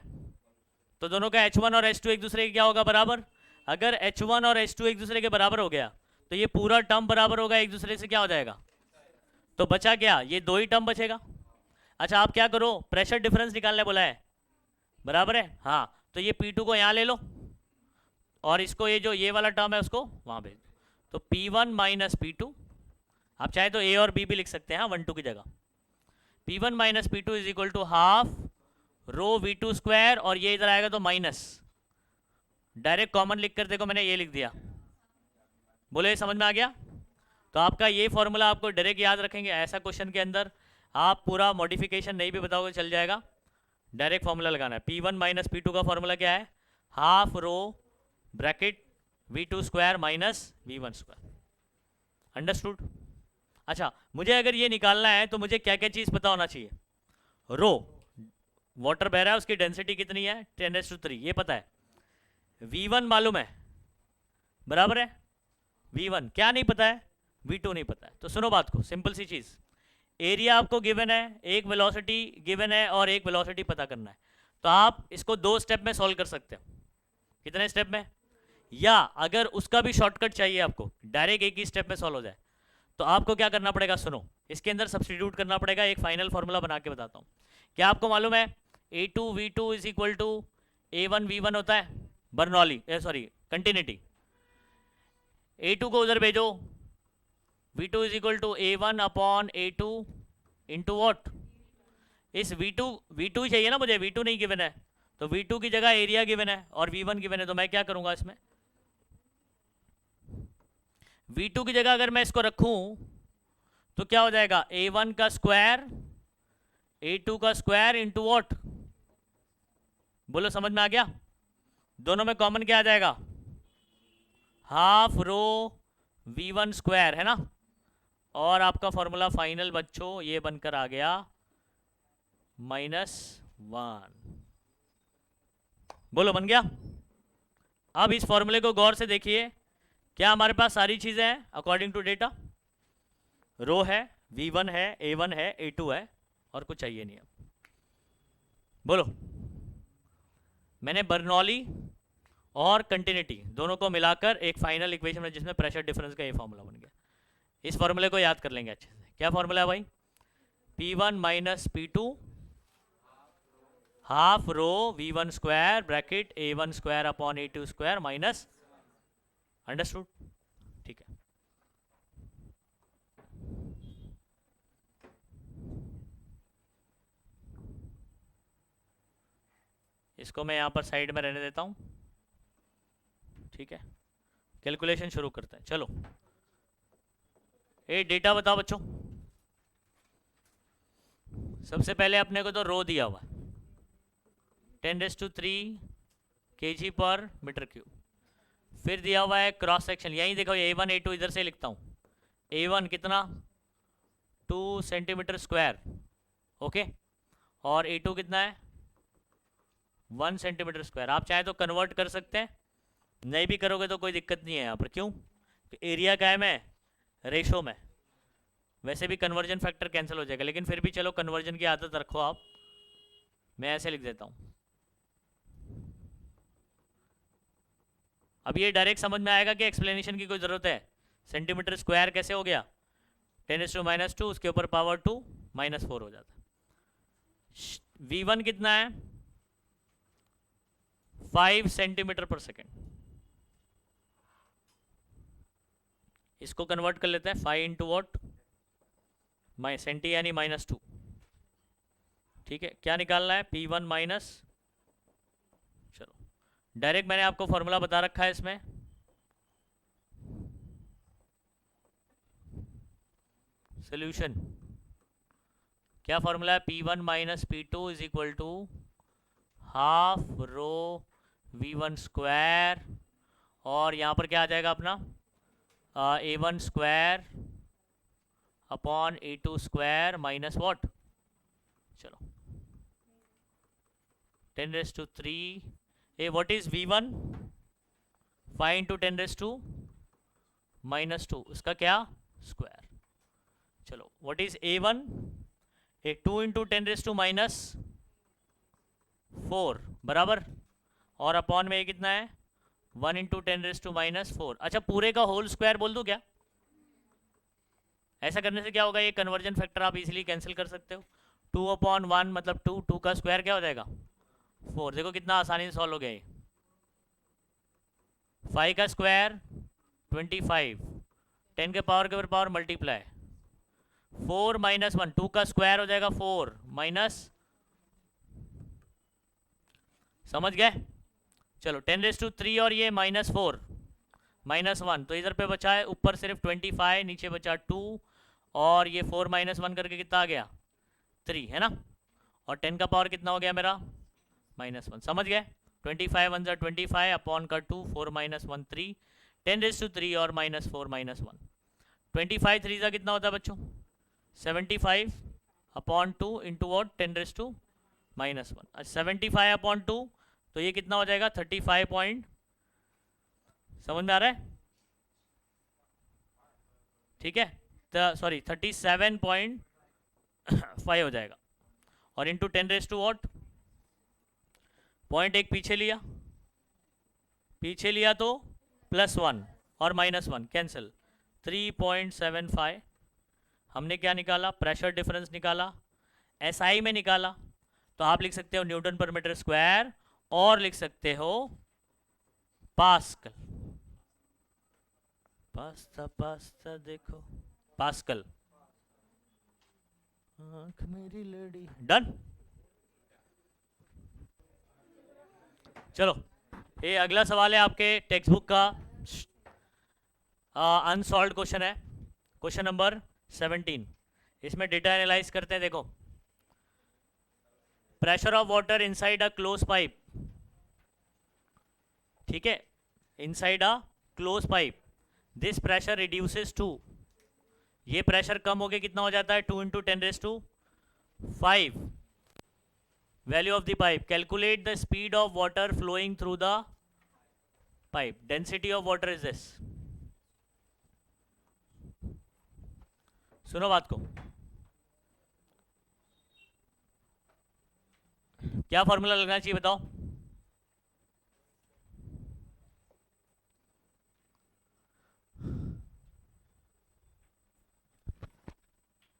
तो दोनों का H1 और H2 एक दूसरे के क्या होगा? बराबर। अगर H1 और H2 एक दूसरे के बराबर हो गया तो ये पूरा टर्म बराबर होगा एक दूसरे से, क्या हो जाएगा, तो बचा क्या, ये दो ही टर्म बचेगा। अच्छा आप क्या करो, प्रेशर डिफरेंस निकालने बोला है, बराबर है, हाँ, तो ये P2 को यहाँ ले लो और इसको ये जो ये वाला टर्म है उसको वहाँ भेज दो, तो P1 माइनस P2, आप चाहे तो A और B भी लिख सकते हैं, 1 2 की जगह, P1 minus P2 is equal to half rho V2 square, और ये इधर आएगा तो माइनस, डायरेक्ट कॉमन लिख कर देखो मैंने ये लिख दिया, बोले समझ में आ गया। तो आपका ये फॉर्मूला आपको डायरेक्ट याद रखेंगे, ऐसा क्वेश्चन के अंदर आप पूरा मॉडिफिकेशन नहीं भी बताओगे चल जाएगा, डायरेक्ट फॉर्मूला लगाना है। P1 माइनस P2 का फॉर्मूला क्या है, half rho bracket V2 square minus V1 square, understood. अच्छा मुझे अगर ये निकालना है तो मुझे क्या क्या चीज़ पता होना चाहिए, रो वाटर बह रहा है उसकी डेंसिटी कितनी है 10⁻3 ये पता है, V1 मालूम है, बराबर है, V1 क्या नहीं पता है, V2 नहीं पता है। तो सुनो बात को, सिंपल सी चीज़, एरिया आपको गिवन है, एक वेलोसिटी गिवन है और एक वेलोसिटी पता करना है, तो आप इसको 2 स्टेप में सॉल्व कर सकते हो, कितने स्टेप में, या अगर उसका भी शॉर्टकट चाहिए आपको डायरेक्ट एक ही स्टेप में सॉल्व हो जाए, तो आपको क्या करना पड़ेगा, सुनो, इसके अंदर सब्स्टिट्यूट करना पड़ेगा, एक फाइनल फॉर्मूला बना के बताता हूँ। क्या आपको मालूम है A2 V2 is equal to A1 V1 होता है, बर्नौली सॉरी कंटिन्यूटी, A2 को उधर भेजो, V2 is equal to A1 upon A2 into what, इस V2 ही चाहिए ना मुझे, V2 नहीं गिवन है, तो V2 की जगह एरिया गिवन है और V1 गिवन है, तो मैं क्या करूंगा इसमें, V2 की जगह अगर मैं इसको रखूं तो क्या हो जाएगा, A1 का स्क्वायर A2 का स्क्वायर इंटू वॉट, बोलो समझ में आ गया, दोनों में कॉमन क्या आ जाएगा, हाफ रो V1 स्क्वायर है ना, और आपका फॉर्मूला फाइनल बच्चों ये बनकर आ गया -1, बोलो बन गया। अब इस फॉर्मूले को गौर से देखिए, क्या हमारे पास सारी चीजें हैं अकॉर्डिंग टू डेटा, रो है, V1 है, A1 है, A2 है, और कुछ चाहिए नहीं। अब बोलो, मैंने बर्नौली और कंटिन्यूटी दोनों को मिलाकर एक फाइनल इक्वेशन में जिसमें प्रेशर डिफरेंस का ये फॉर्मूला बन गया, इस फॉर्मूले को याद कर लेंगे अच्छे से। क्या फॉर्मूला है भाई, P1 minus P2 half rho V1 square bracket A1 square upon A2 square minus, understood, ठीक है। इसको मैं यहां पर साइड में रहने देता हूं, ठीक है, कैलकुलेशन शुरू करते हैं, चलो। ये डेटा बताओ बच्चों, सबसे पहले अपने को तो रो दिया हुआ है 10⁻³ kg पर मीटर क्यूब, फिर दिया हुआ है क्रॉस सेक्शन, यहीं देखो A1 A2 इधर से लिखता हूँ, A1 कितना 2 सेंटीमीटर स्क्वायर, ओके, और A2 कितना है 1 सेंटीमीटर स्क्वायर। आप चाहे तो कन्वर्ट कर सकते हैं, नहीं भी करोगे तो कोई दिक्कत नहीं है यहाँ पर, क्यों, एरिया कायम है रेशो में, वैसे भी कन्वर्जन फैक्टर कैंसिल हो जाएगा, लेकिन फिर भी चलो कन्वर्जन की आदत रखो आप, मैं ऐसे लिख देता हूँ। अब ये डायरेक्ट समझ में आएगा कि एक्सप्लेनेशन की कोई ज़रूरत है, सेंटीमीटर स्क्वायर कैसे हो गया 10⁻², उसके ऊपर पावर 2 -4 हो जाता है। V1 कितना है 5 सेंटीमीटर पर सेकेंड, इसको कन्वर्ट कर लेते हैं 5 इंटू वॉट सेंटी यानी -2, ठीक है। क्या निकालना है P1 माइनस, चलो डायरेक्ट मैंने आपको फॉर्मूला बता रखा है इसमें, सोल्यूशन क्या फॉर्मूला है, P1 minus P2 is equal to half rho V1 square, और यहाँ पर क्या आ जाएगा अपना A1 square upon A2 square minus what, चलो 10⁻³ ए व्हाट इज V1 5 इंटू 10⁻² -2, उसका क्या स्क्वायर, चलो what is A1 A 2 into 10⁻⁻4 बराबर, और अपॉन में ये कितना है 1 इंटू 10⁻⁻⁴। अच्छा, पूरे का होल स्क्वायर बोल दूं क्या? ऐसा करने से क्या होगा, ये कन्वर्जन फैक्टर आप इजीली कैंसिल कर सकते हो। 2/1 मतलब 2, 2 का स्क्वायर क्या हो जाएगा 4। देखो कितना आसानी से सॉल्व हो गया ये। 5 का स्क्वायर 25, 10 के पावर मल्टीप्लाई 4 माइनस 1, 2 का स्क्वायर हो जाएगा 4 माइनस, समझ गए? चलो 10⁻³ और ये -4 -1, तो इधर पे बचा है ऊपर सिर्फ 25, नीचे बचा 2, और ये 4 -1 करके कितना आ गया 3, है ना? और 10 का पावर कितना हो गया मेरा -1, समझ गए? 25 1 25 अपॉन का 2, 4 -1 3, 10⁻³ और -4 -1, 25 3 का कितना होता है बच्चों 75 अपॉन 2 इंटू वॉट 10⁻⁻1। 75 अपॉन 2 तो ये कितना हो जाएगा 35 पॉइंट, समझ में आ रहा है? ठीक है, तो सॉरी 37.5 हो जाएगा। और इंटू 10⁻⁷ पॉइंट एक पीछे लिया तो +1 और -1 कैंसिल, 3.75। हमने क्या निकाला, प्रेशर डिफरेंस निकाला, एसआई में निकाला। तो आप लिख सकते हो न्यूटन पर मीटर स्क्वायर, और लिख सकते हो पास्कल। पास्ता देखो पास्कल, आँख मेरी लड़ी। डन। चलो, ये अगला सवाल है आपके टेक्स्ट बुक का अनसॉल्व क्वेश्चन है, क्वेश्चन नंबर 17। इसमें डेटा एनालाइज करते हैं। देखो, pressure of water inside a close pipe, ठीक है, inside a close pipe, this pressure reduces to, ये प्रेशर कम हो गया कितना हो जाता है 2 into 10⁵. Value of the pipe, calculate the speed of water flowing through the pipe, density of water is this. सुनो बात को, क्या फॉर्मूला लगना चाहिए बताओ?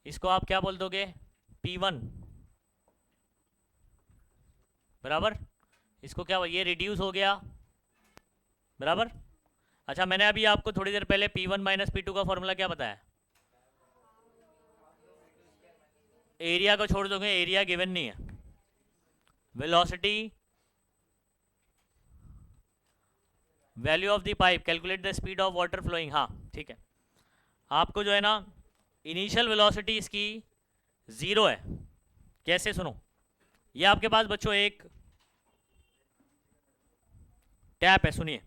इसको आप क्या बोल दोगे P1 बराबर, इसको क्या, ये रिड्यूस हो गया बराबर। अच्छा, मैंने अभी आपको थोड़ी देर पहले P1 माइनस P2 का फॉर्मूला क्या बताया? एरिया को छोड़ दोगे, एरिया गिवन नहीं है। Velocity, value of the pipe, calculate the speed of water flowing. हाँ ठीक है, आपको जो है ना इनिशियल वेलोसिटी इसकी 0 है। कैसे, सुनो, ये आपके पास बच्चों एक टैप है, सुनिए,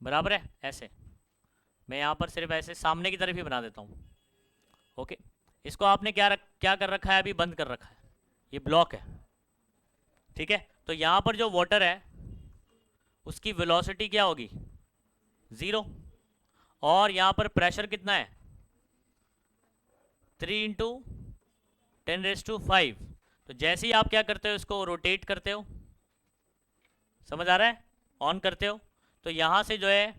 बराबर है, ऐसे मैं यहाँ पर सिर्फ ऐसे सामने की तरफ ही बना देता हूँ। ओके, इसको आपने क्या कर रखा है, अभी बंद कर रखा है, ये ब्लॉक है, ठीक है। तो यहाँ पर जो वाटर है उसकी वेलोसिटी क्या होगी 0, और यहाँ पर प्रेशर कितना है 3 इंटू 10⁵. तो जैसे ही आप क्या करते हो, इसको रोटेट करते हो, समझ आ रहा है, ऑन करते हो, तो यहाँ से जो है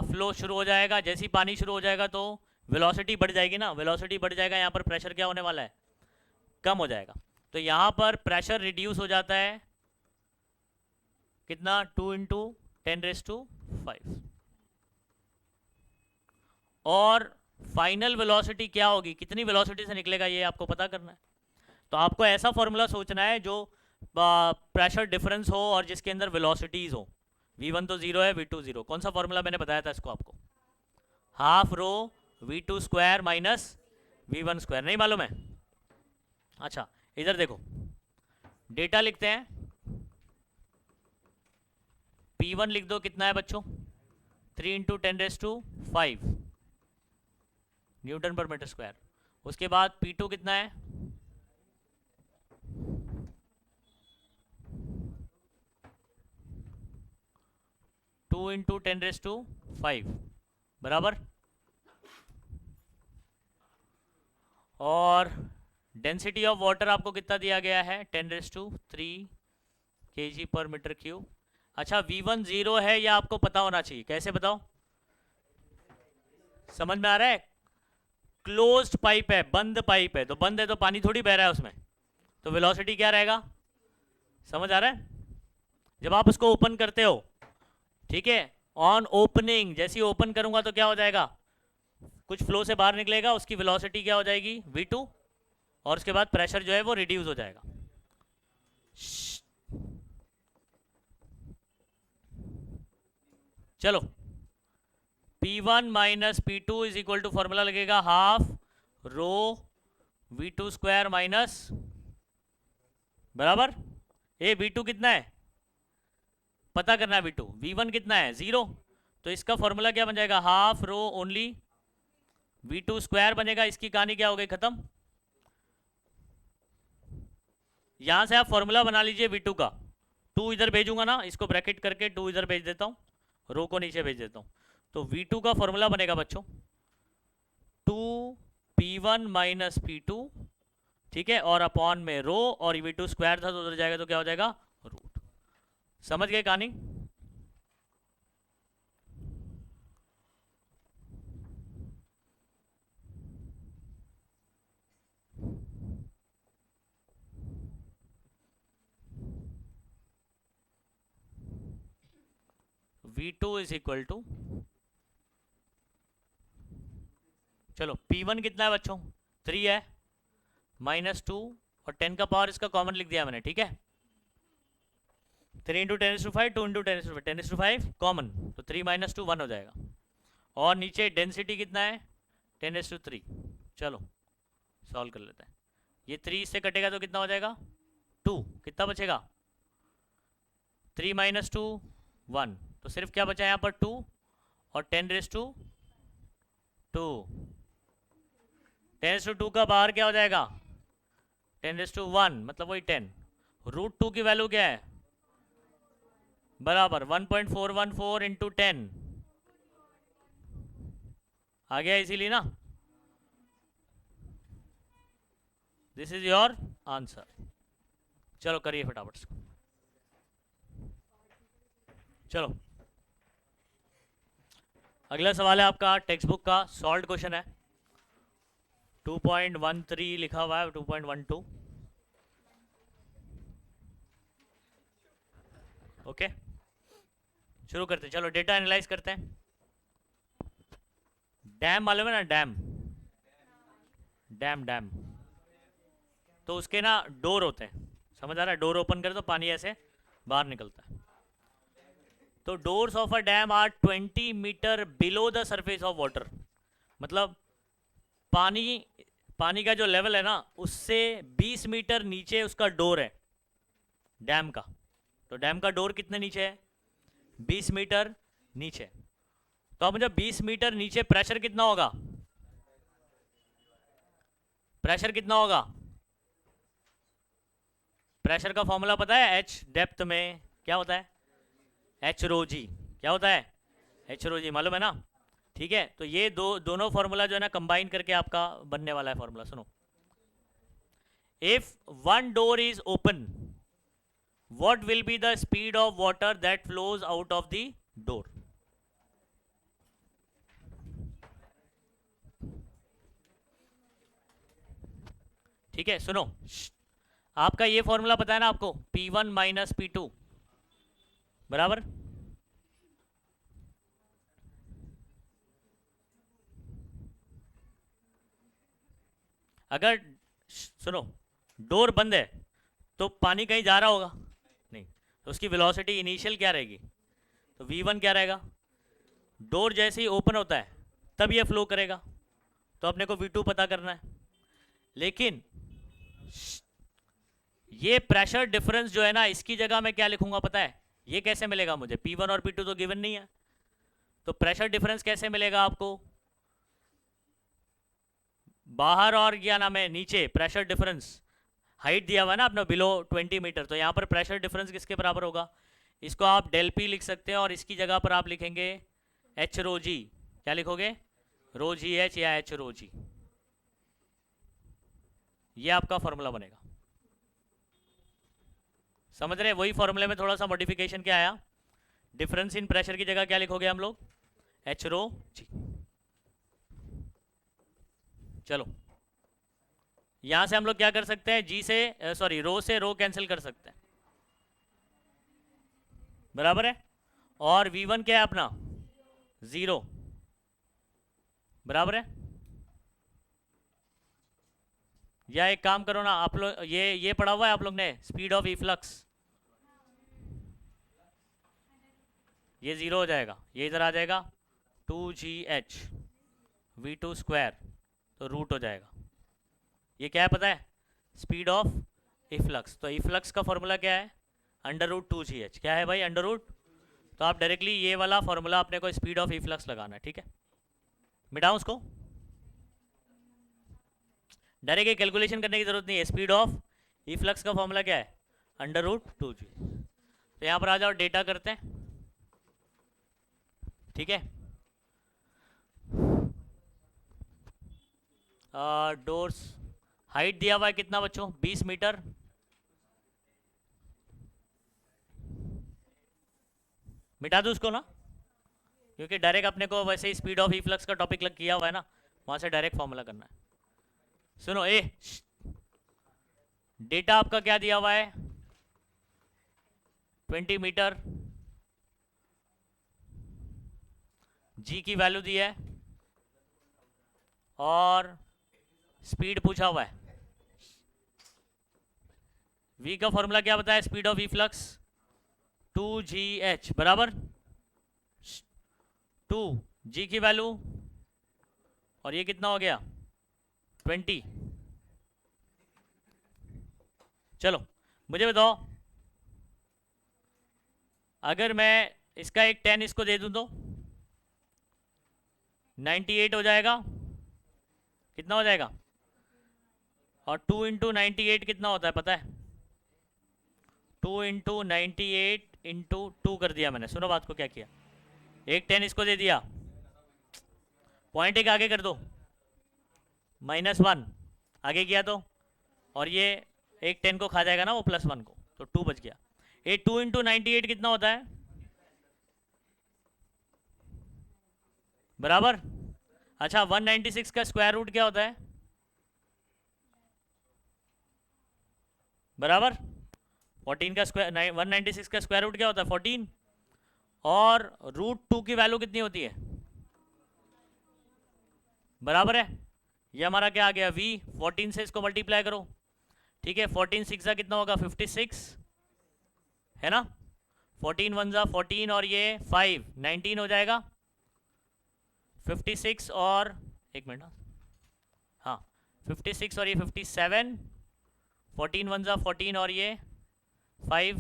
फ्लो शुरू हो जाएगा। जैसे ही पानी शुरू हो जाएगा तो वेलोसिटी बढ़ जाएगी ना, वेलोसिटी बढ़ जाएगा, यहाँ पर प्रेशर क्या होने वाला है, कम हो जाएगा। तो यहाँ पर प्रेशर रिड्यूस हो जाता है कितना 2 इंटू 10⁵. और फाइनल वेलोसिटी क्या होगी, कितनी वेलोसिटी से निकलेगा, ये आपको पता करना है। तो आपको ऐसा फॉर्मूला सोचना है जो प्रेशर डिफरेंस हो और जिसके अंदर वेलोसिटीज हो। v1 तो 0 है, v2 0। कौन सा फॉर्मूला मैंने बताया था इसको आपको, half rho v2 square minus v1 square, नहीं मालूम है? अच्छा, इधर देखो, डेटा लिखते हैं, P1 लिख दो, कितना है बच्चों 3 into 10⁵ newton per metre square. उसके बाद P2 कितना है 2 इंटू 10⁵ बराबर। और डेंसिटी ऑफ वाटर आपको कितना दिया गया है 10⁻³ kg पर मीटर क्यूब। अच्छा V1 0 है या आपको पता होना चाहिए, कैसे बताओ, समझ में आ रहा है? क्लोज्ड पाइप है, बंद पाइप है, तो बंद है तो पानी थोड़ी बह रहा है उसमें, तो वेलोसिटी क्या रहेगा, समझ आ रहा है? जब आप उसको ओपन करते हो, ठीक है, ऑन ओपनिंग जैसे ही ओपन करूंगा तो क्या हो जाएगा, कुछ फ्लो से बाहर निकलेगा, उसकी वेलोसिटी क्या हो जाएगी V2, और उसके बाद प्रेशर जो है वो रिड्यूस हो जाएगा। चलो P1 minus P2 is equal to formula लगेगा half rho V2 square minus, बराबर ए V2 कितना है पता करना है, V2 V1 कितना है 0, तो इसका फॉर्मूला क्या बन जाएगा half rho only V2 square बनेगा। इसकी कहानी क्या हो गई खत्म। यहां से आप फॉर्मूला बना लीजिए V2 का, 2 इधर भेजूंगा ना, इसको ब्रैकेट करके 2 इधर भेज देता हूं, रो को नीचे भेज देता हूं, तो V2 का फॉर्मूला बनेगा बच्चों 2P1 माइनस P2, ठीक है, और अपॉन में रो, और V2 स्क्वायर था तो उधर जाएगा तो क्या हो जाएगा रूट। समझ गए कहानी? V2 इज इक्वल टू, चलो P1 कितना है बच्चों 3 है, -2 और 10 का पावर इसका कॉमन लिख दिया मैंने, ठीक है, 3 × 10⁵, 2 × 10⁵, 10⁵ कॉमन, तो 3 - 2 1 हो जाएगा, और नीचे डेंसिटी कितना है 10⁻3। चलो सॉल्व कर लेते हैं, ये 3 इससे कटेगा तो कितना हो जाएगा 2, कितना बचेगा 3 - 2 1, तो सिर्फ क्या बचा यहाँ पर 2 और 10⁻², 10⁻² का बाहर क्या हो जाएगा 10⁻1, मतलब वही 10, √2 की वैल्यू क्या है बराबर 1.414 इंटू 10 आ गया, इसीलिए ना, दिस इज योर आंसर। चलो करिए फटाफट से, चलो अगला सवाल है आपका टेक्स्ट बुक का सॉल्व क्वेश्चन है, 2.13 लिखा हुआ है, 2.12, ओके शुरू करते हैं। चलो डेटा एनालाइज करते हैं। डैम मालूम है ना, डैम डैम डैम, तो उसके ना डोर होते हैं, समझ आ रहा है, डोर ओपन करे तो पानी ऐसे बाहर निकलता है, तो doors of a dam are 20 metre below the surface of water, मतलब पानी का जो लेवल है ना उससे 20 मीटर नीचे उसका डोर है डैम का, तो डैम का डोर कितने नीचे है 20 मीटर नीचे, तो अब मुझे 20 मीटर नीचे प्रेशर कितना होगा, प्रेशर कितना होगा, प्रेशर का फॉर्मूला पता है, H डेप्थ में क्या होता है H ρg, क्या होता है H ρg मालूम है ना, ठीक है, तो ये दोनों फॉर्मूला जो है ना कंबाइन करके आपका बनने वाला है फॉर्मूला। सुनो, if one door is open what will be the speed of water that flows out of the door, ठीक है सुनो, आपका ये फॉर्मूला पता है ना आपको P1 माइनस P2 बराबर, अगर सुनो डोर बंद है तो पानी कहीं जा रहा होगा नहीं, तो उसकी वेलोसिटी इनिशियल क्या रहेगी, तो V1 क्या रहेगा, डोर जैसे ही ओपन होता है तब ये फ्लो करेगा, तो अपने को V2 पता करना है, लेकिन ये प्रेशर डिफरेंस जो है ना इसकी जगह मैं क्या लिखूंगा पता है, ये कैसे मिलेगा मुझे, P1 और P2 तो गिवन नहीं है, तो प्रेशर डिफरेंस कैसे मिलेगा आपको, बाहर और क्या नाम है नीचे प्रेशर डिफरेंस, हाइट दिया हुआ है ना अपना बिलो 20 मीटर, तो यहाँ पर प्रेशर डिफरेंस किसके बराबर होगा, इसको आप डेल पी लिख सकते हैं, और इसकी जगह पर आप लिखेंगे H ρg, क्या लिखोगे ρgh या H ρg, ये आपका फॉर्मूला बनेगा। समझ रहे हैं? वही फॉर्मूले में थोड़ा सा मॉडिफिकेशन क्या आया, डिफरेंस इन प्रेशर की जगह क्या लिखोगे हम लोग, एच रो जी। चलो यहां से हम लोग क्या कर सकते हैं, जी से सॉरी रो से रो कैंसिल कर सकते हैं, बराबर है। और V1 क्या है अपना, 0, बराबर है। या एक काम करो ना आप लोग, ये पढ़ा हुआ है आप लोग ने, स्पीड ऑफ इफ्लक्स, ये 0 हो जाएगा, ये इधर आ जाएगा 2GH V2 स्क्वायर, तो रूट हो जाएगा। ये क्या है पता है, स्पीड ऑफ इफ्लक्स। तो इफ्लक्स का फॉर्मूला क्या है, √2GH। क्या है भाई, √। तो आप डायरेक्टली ये वाला फॉर्मूला अपने को स्पीड ऑफ इफ्लक्स लगाना है, ठीक है। मिटाऊं उसको, डायरेक्ट कैलकुलेशन करने की जरूरत नहीं है। स्पीड ऑफ इफ्लक्स का फॉर्मूला क्या है, √2G। तो यहाँ पर आ जाओ, डेटा करते हैं, ठीक है। डोर्स हाइट दिया हुआ है कितना बच्चों, 20 मीटर। मिटा दूँ उसको ना, क्योंकि डायरेक्ट अपने को वैसे ही स्पीड ऑफ इफ्लक्स का टॉपिक लग किया हुआ है ना, वहां से डायरेक्ट फॉर्मूला करना है। सुनो डेटा आपका क्या दिया हुआ है, 20 मीटर, जी की वैल्यू दी है और स्पीड पूछा हुआ है। वी का फॉर्मूला क्या बताया, स्पीड ऑफ इफ्लक्स 2GH बराबर 2 जी की वैल्यू, और ये कितना हो गया 20। चलो मुझे बताओ, अगर मैं इसका एक 10 इसको दे दूं तो 98 हो जाएगा, कितना हो जाएगा। और 2 × 98 कितना होता है पता है, 2 × 98 × 2 कर दिया मैंने। सुनो बात को, क्या किया, एक 10 इसको दे दिया, पॉइंट एक आगे कर दो, -1 आगे किया तो, और ये एक 10 को खा जाएगा ना वो +1 को, तो 2 बच गया। ये 2 × 98 कितना होता है, बराबर। अच्छा 196 का स्क्वायर रूट क्या होता है, बराबर 14 का स्क्वायर, 196 का स्क्वायर रूट क्या होता है 14, और √2 की वैल्यू कितनी होती है, बराबर है। ये हमारा क्या आ गया, V। 14 से इसको मल्टीप्लाई करो, ठीक है। 14 6 जा कितना होगा 56, है ना। 14 1 जा 14 और ये 5 19 हो जाएगा। 56 और एक मिनट, हाँ 56 और ये 57, 14 1 जा 14 और ये 5,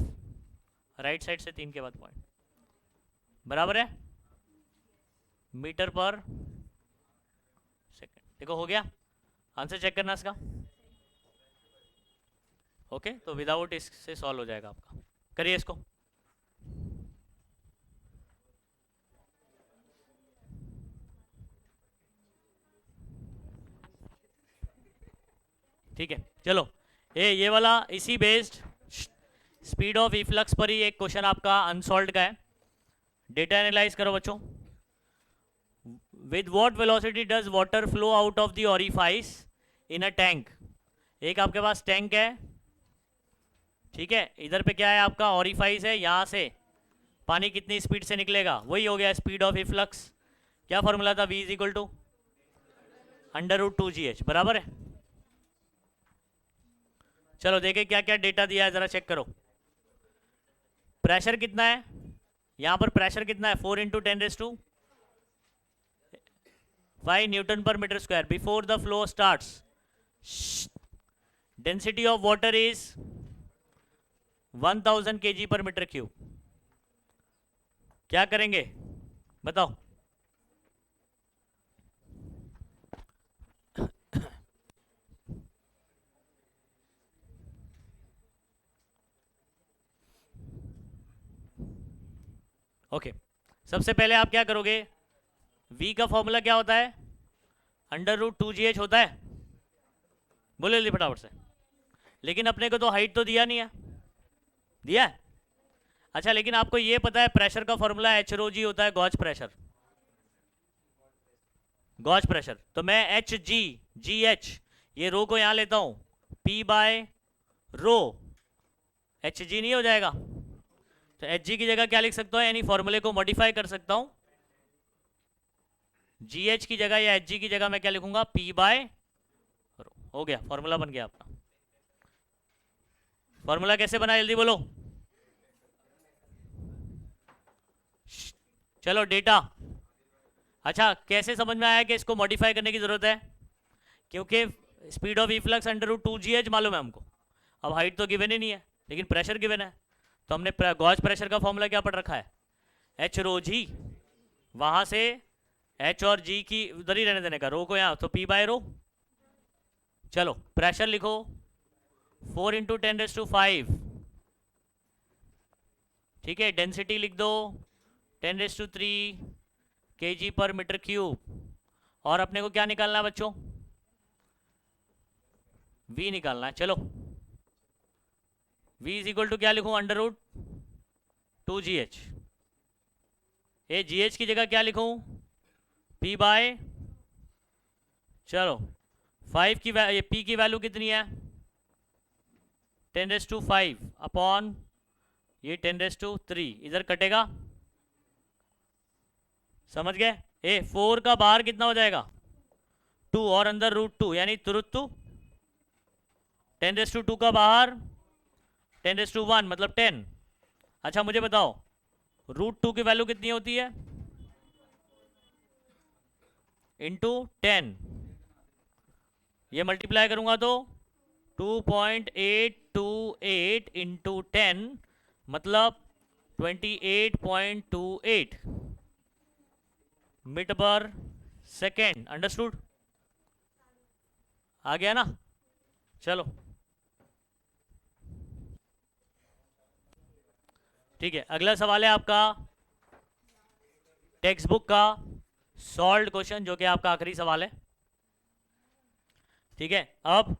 राइट साइड से 3 के बाद पॉइंट, बराबर है मीटर पर सेकंड। देखो हो गया, आंसर चेक करना इसका। ओके तो विदाउट इससे सॉल्व हो जाएगा आपका, करिए इसको। ठीक है चलो, ये वाला इसी बेस्ड स्पीड ऑफ इफ्लक्स पर ही एक क्वेश्चन आपका अनसॉल्व्ड का है। डेटा एनालाइज करो बच्चों। With what velocity does water flow out of the orifice in a tank. एक आपके पास टैंक है, ठीक है, इधर पे क्या है आपका ओरिफाइस है, यहां से पानी कितनी स्पीड से निकलेगा, वही हो गया स्पीड ऑफ इफ्लक्स। क्या फॉर्मूला था, V = √2GH, बराबर है। चलो देखें क्या क्या डेटा दिया है, जरा चेक करो। प्रेशर कितना है, यहां पर प्रेशर कितना है 4 × 10⁵ newton per metre square before the flow starts. Density of water is 1000 kg per metre cube. क्या करेंगे बताओ। ओके सबसे पहले आप क्या करोगे, V का फॉर्मूला क्या होता है, √2GH होता है, बोलो जल्दी फटाफट से। लेकिन अपने को तो हाइट तो दिया नहीं है, दिया है? अच्छा, लेकिन आपको ये पता है प्रेशर का फॉर्मूला एच रो जी होता है गॉज प्रेशर, गॉज प्रेशर। तो मैं एच जी, जी एच, ये रो को यहां लेता हूं, पी बाय रो, एच जी नहीं हो जाएगा? तो एच जी की जगह क्या लिख सकता हूं, यानी फॉर्मूले को मॉडिफाई कर सकता हूं, जी एच की जगह या एच जी की जगह मैं क्या लिखूंगा, पी बाय रो। हो गया, फॉर्मूला बन गया आपका। फॉर्मूला कैसे बना जल्दी बोलो। चलो डेटा। अच्छा, कैसे समझ में आया कि इसको मॉडिफाई करने की जरूरत है? क्योंकि speed of efflux under root 2gh मालूम है हमको, अब हाइट तो गिवन ही नहीं है, लेकिन प्रेशर गिवन है। तो हमने गॉज प्रेशर का फॉर्मूला क्या पढ़ रखा है, एच रो जी, वहां से एच और जी की उधर ही रहने देने का, रो को यहाँ, तो पी बाय रो। चलो प्रेशर लिखो 4 इंटू 10⁵, ठीक है। डेंसिटी लिख दो 10⁵ kg पर मीटर क्यूब। और अपने को क्या निकालना है बच्चों, v निकालना है। चलो v इज इक्वल टू क्या लिखूं, अंडर रूट 2gh। ए gh की जगह क्या लिखूं, p बाय, चलो 5 की ये p की वैल्यू कितनी है, 10⁵ अपॉन ये 10⁵, इधर कटेगा, समझ गए? ए 4 का बाहर कितना हो जाएगा, 2, और अंदर रूट 2, यानी तुरुत्तु 10⁵ का बाहर 10⁵ मतलब 10। अच्छा मुझे बताओ रूट 2 की वैल्यू कितनी होती है, इंटू 10, ये मल्टीप्लाई करूंगा तो 2.828 इंटू 10 मतलब 28.28 मीटर पर सेकेंड। अंडरस्टूड? आ गया ना? चलो ठीक है, अगला सवाल है आपका टेक्स्ट बुक का सॉल्व्ड क्वेश्चन, जो कि आपका आखिरी सवाल है, ठीक है। अब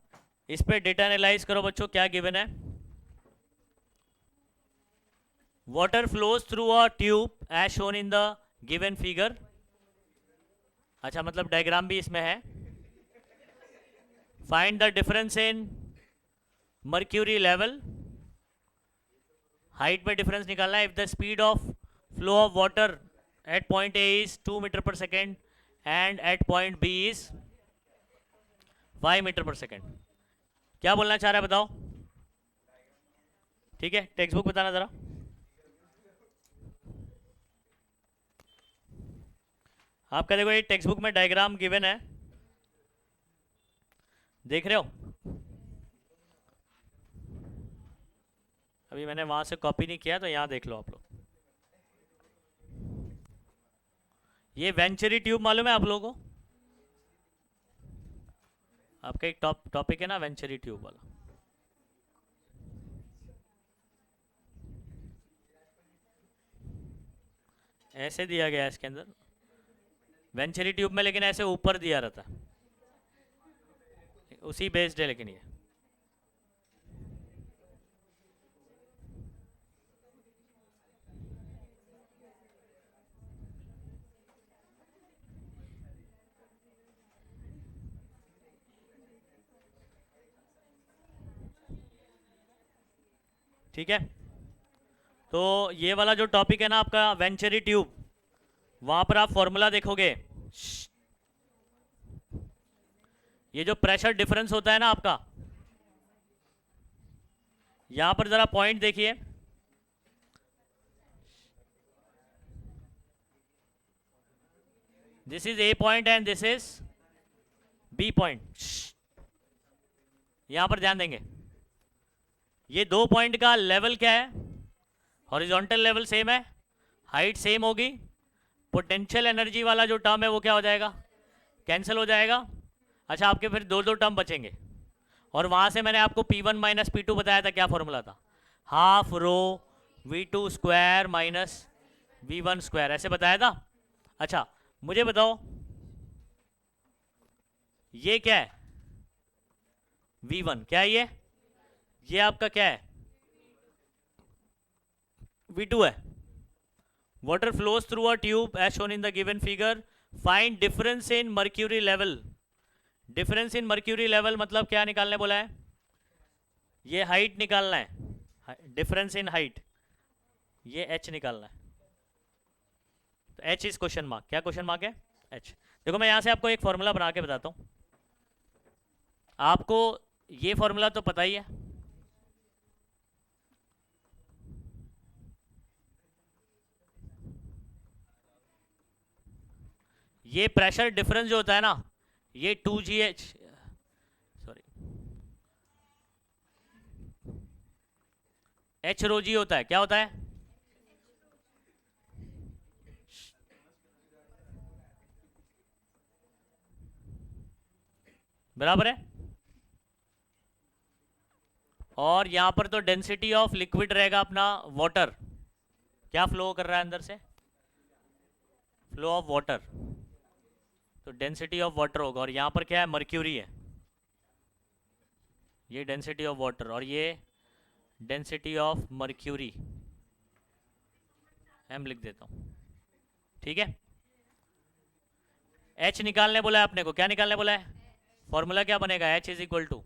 इस पे डेटा एनालाइज करो बच्चों, क्या गिवन है। Water flows through a tube as shown in the given figure. अच्छा मतलब डायग्राम भी इसमें है। Find the difference in mercury level, height में डिफरेंस निकालना है। If the speed of flow of water at point A is 2 metre per second and at point B is 5 metre per second. क्या बोलना चाह रहा है बताओ, ठीक है। टेक्स्ट बुक बताना जरा। आपका देखो ये टेक्स्ट बुक में डायग्राम गिवन है, देख रहे हो? अभी मैंने वहां से कॉपी नहीं किया तो यहां देख लो आप लोग। ये वेंचरी ट्यूब मालूम है आप लोगों को? आपका एक टॉपिक है ना वेंचरी ट्यूब वाला, ऐसे दिया गया है इसके अंदर वेंचरी ट्यूब में, लेकिन ऐसे ऊपर दिया रहता है, उसी बेस्ड है लेकिन ये। ठीक है, तो ये वाला जो टॉपिक है ना आपका वेंचरी ट्यूब, वहां पर आप फॉर्मूला देखोगे, ये जो प्रेशर डिफरेंस होता है ना आपका, यहां पर जरा पॉइंट देखिए, this is A point and this is B point. यहां पर ध्यान देंगे, ये दो पॉइंट का लेवल क्या है, हॉरिजॉन्टल लेवल सेम है, हाइट सेम होगी, पोटेंशियल एनर्जी वाला जो टर्म है वो क्या हो जाएगा, कैंसिल हो जाएगा। अच्छा आपके फिर दो दो टर्म बचेंगे, और वहां से मैंने आपको P1 माइनस P2 बताया था, क्या फॉर्मूला था, half rho V2 square minus V1 square, ऐसे बताया था। अच्छा मुझे बताओ ये क्या है, V1 क्या है ये आपका क्या है, V2 है. Water flows through a tube as shown in the given figure. Find difference in mercury level. Difference in mercury level मतलब क्या निकालने बोला है, ये हाइट निकालना है, डिफरेंस इन हाइट, ये h निकालना है. तो h इज क्वेश्चन मार्क. क्या क्वेश्चन मार्क है, h. देखो मैं यहां से आपको एक फॉर्मूला बना के बताता हूं. आपको ये फॉर्मूला तो पता ही है, ये प्रेशर डिफरेंस जो होता है ना, ये 2gh, सॉरी, h रो जी होता है. क्या होता है, बराबर है. और यहां पर तो डेंसिटी ऑफ लिक्विड रहेगा अपना वाटर. क्या फ्लो कर रहा है अंदर से, फ्लो ऑफ वाटर, तो डेंसिटी ऑफ वाटर होगा. और यहां पर क्या है, मर्क्यूरी है, ये डेंसिटी ऑफ वाटर और ये डेंसिटी ऑफ मर्क्यूरी, एम लिख देता हूं. ठीक है, एच निकालने बोला है अपने को. क्या निकालने बोला है, फॉर्मूला क्या बनेगा, एच इज इक्वल टू,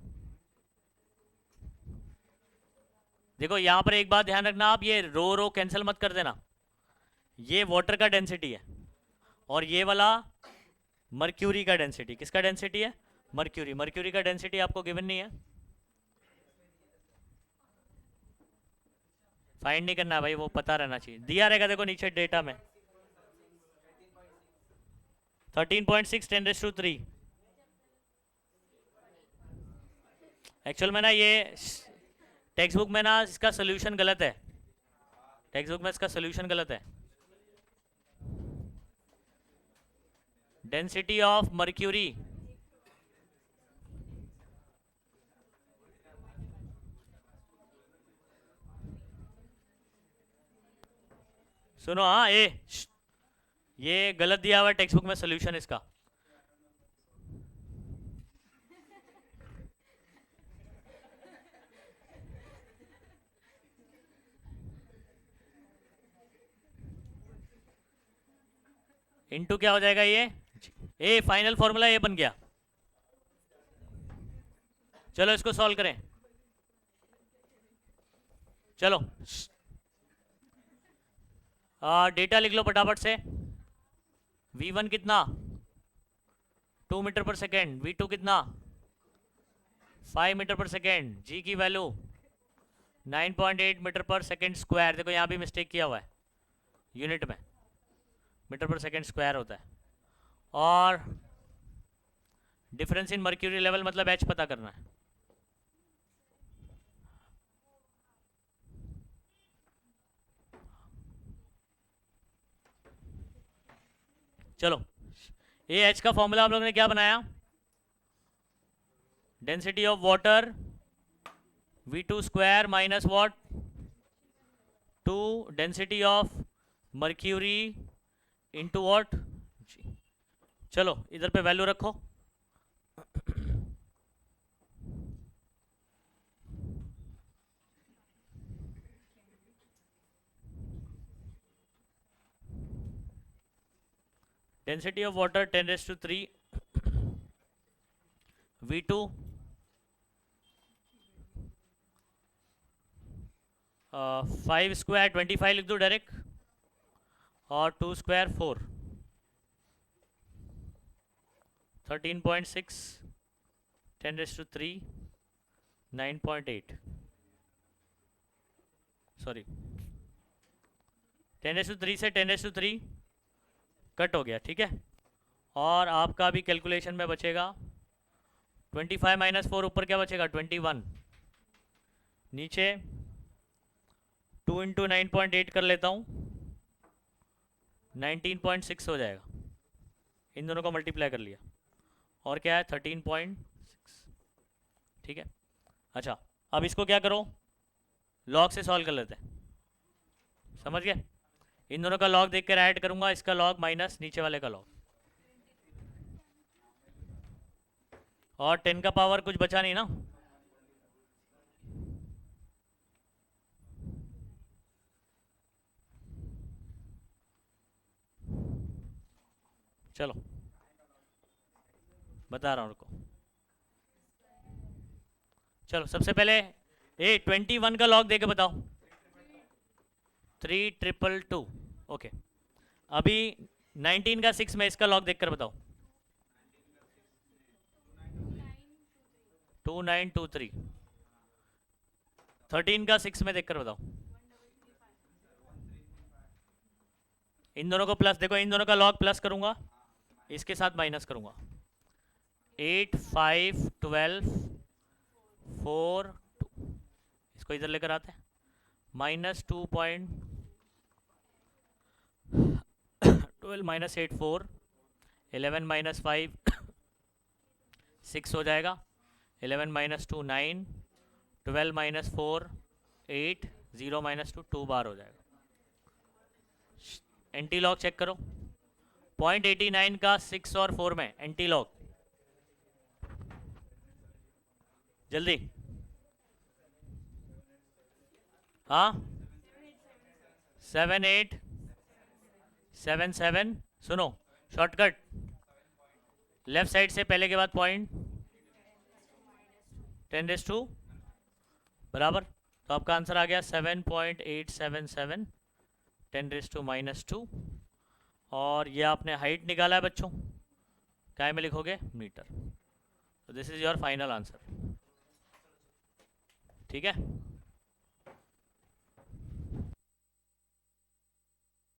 देखो यहां पर एक बात ध्यान रखना आप, ये रो रो कैंसिल मत कर देना. ये वाटर का डेंसिटी है और ये वाला मर्क्यूरी का डेंसिटी. किसका डेंसिटी है, मर्क्यूरी. मर्क्यूरी का डेंसिटी आपको गिवन नहीं है, फाइंड नहीं करना भाई, वो पता रहना चाहिए. दिया रहेगा देखो नीचे डेटा में, 13.6 10⁻³ एक्चुअल में ना ये टेक्स्ट बुक में ना इसका सोल्यूशन गलत है, टेक्स्ट बुक में इसका सोल्यूशन गलत है. डेंसिटी ऑफ मर्क्यूरी, सुनो हाँ, ये गलत दिया हुआ है टेक्स्ट बुक में सोल्यूशन इसका. इनटू क्या हो जाएगा ये फाइनल फॉर्मूला ये बन गया. चलो इसको सॉल्व करें. चलो डेटा लिख लो फटाफट से. V1 कितना 2 मीटर पर सेकेंड, V2 कितना 5 मीटर पर सेकेंड, G की value 9.8 metre per second square. देखो यहाँ भी मिस्टेक किया हुआ है, यूनिट में मीटर पर सेकेंड स्क्वायर होता है. और डिफरेंस इन मर्क्यूरी लेवल मतलब H पता करना है. चलो ये H का फॉर्मूला हम लोग ने क्या बनाया, density of water V2 square minus what 2 density of mercury into what. चलो इधर पे वैल्यू रखो. Density of water 10⁻³ V2 5 square 25 लिख दो डायरेक्ट, और 2 स्क्वायर 4, 13.6 10⁻³ 9.8, सॉरी 10⁻³ से 10⁻³ कट हो गया. ठीक है, और आपका भी कैलकुलेशन में बचेगा 25 माइनस 4, ऊपर क्या बचेगा 21, नीचे 2 इंटू 9.8 कर लेता हूँ, 19.6 हो जाएगा. इन दोनों को मल्टीप्लाई कर लिया और क्या है 13.6. ठीक है, अच्छा अब इसको क्या करो, लॉग से सॉल्व कर लेते हैं. समझ गए, इन दोनों का लॉग देख कर ऐड करूंगा, इसका लॉग माइनस नीचे वाले का लॉग, और 10 का पावर कुछ बचा नहीं ना, चलो बता रहा हूँ, रुको। चलो सबसे पहले 21 का लॉग देके बताओ। 3222। ओके, अभी 19 का 6 में इसका लॉग देखकर बताओ। 2923। 13 का 6 में देखकर बताओ। इन दोनों को प्लस, देखो इन दोनों का लॉग प्लस करूंगा, इसके साथ माइनस करूंगा। 8 5 12 4 2, इसको इधर लेकर आते हैं। -2.12 माइनस 8 4, 11 माइनस 5 6 हो जाएगा। 11 माइनस 2 9, 12 माइनस 4 8, 0 माइनस 2 2 बार हो जाएगा। एंटी लॉग चेक करो। 0.89 का 6 और 4 में एंटी लॉग, जल्दी। हाँ 7 8 7 7। सुनो शॉर्टकट, लेफ्ट साइड से पहले के बाद पॉइंट 10⁻², बराबर। तो आपका आंसर आ गया 7.877 10⁻²। और ये आपने हाइट निकाला है बच्चों, क्या में लिखोगे? मीटर। तो this is your final answer, ठीक है।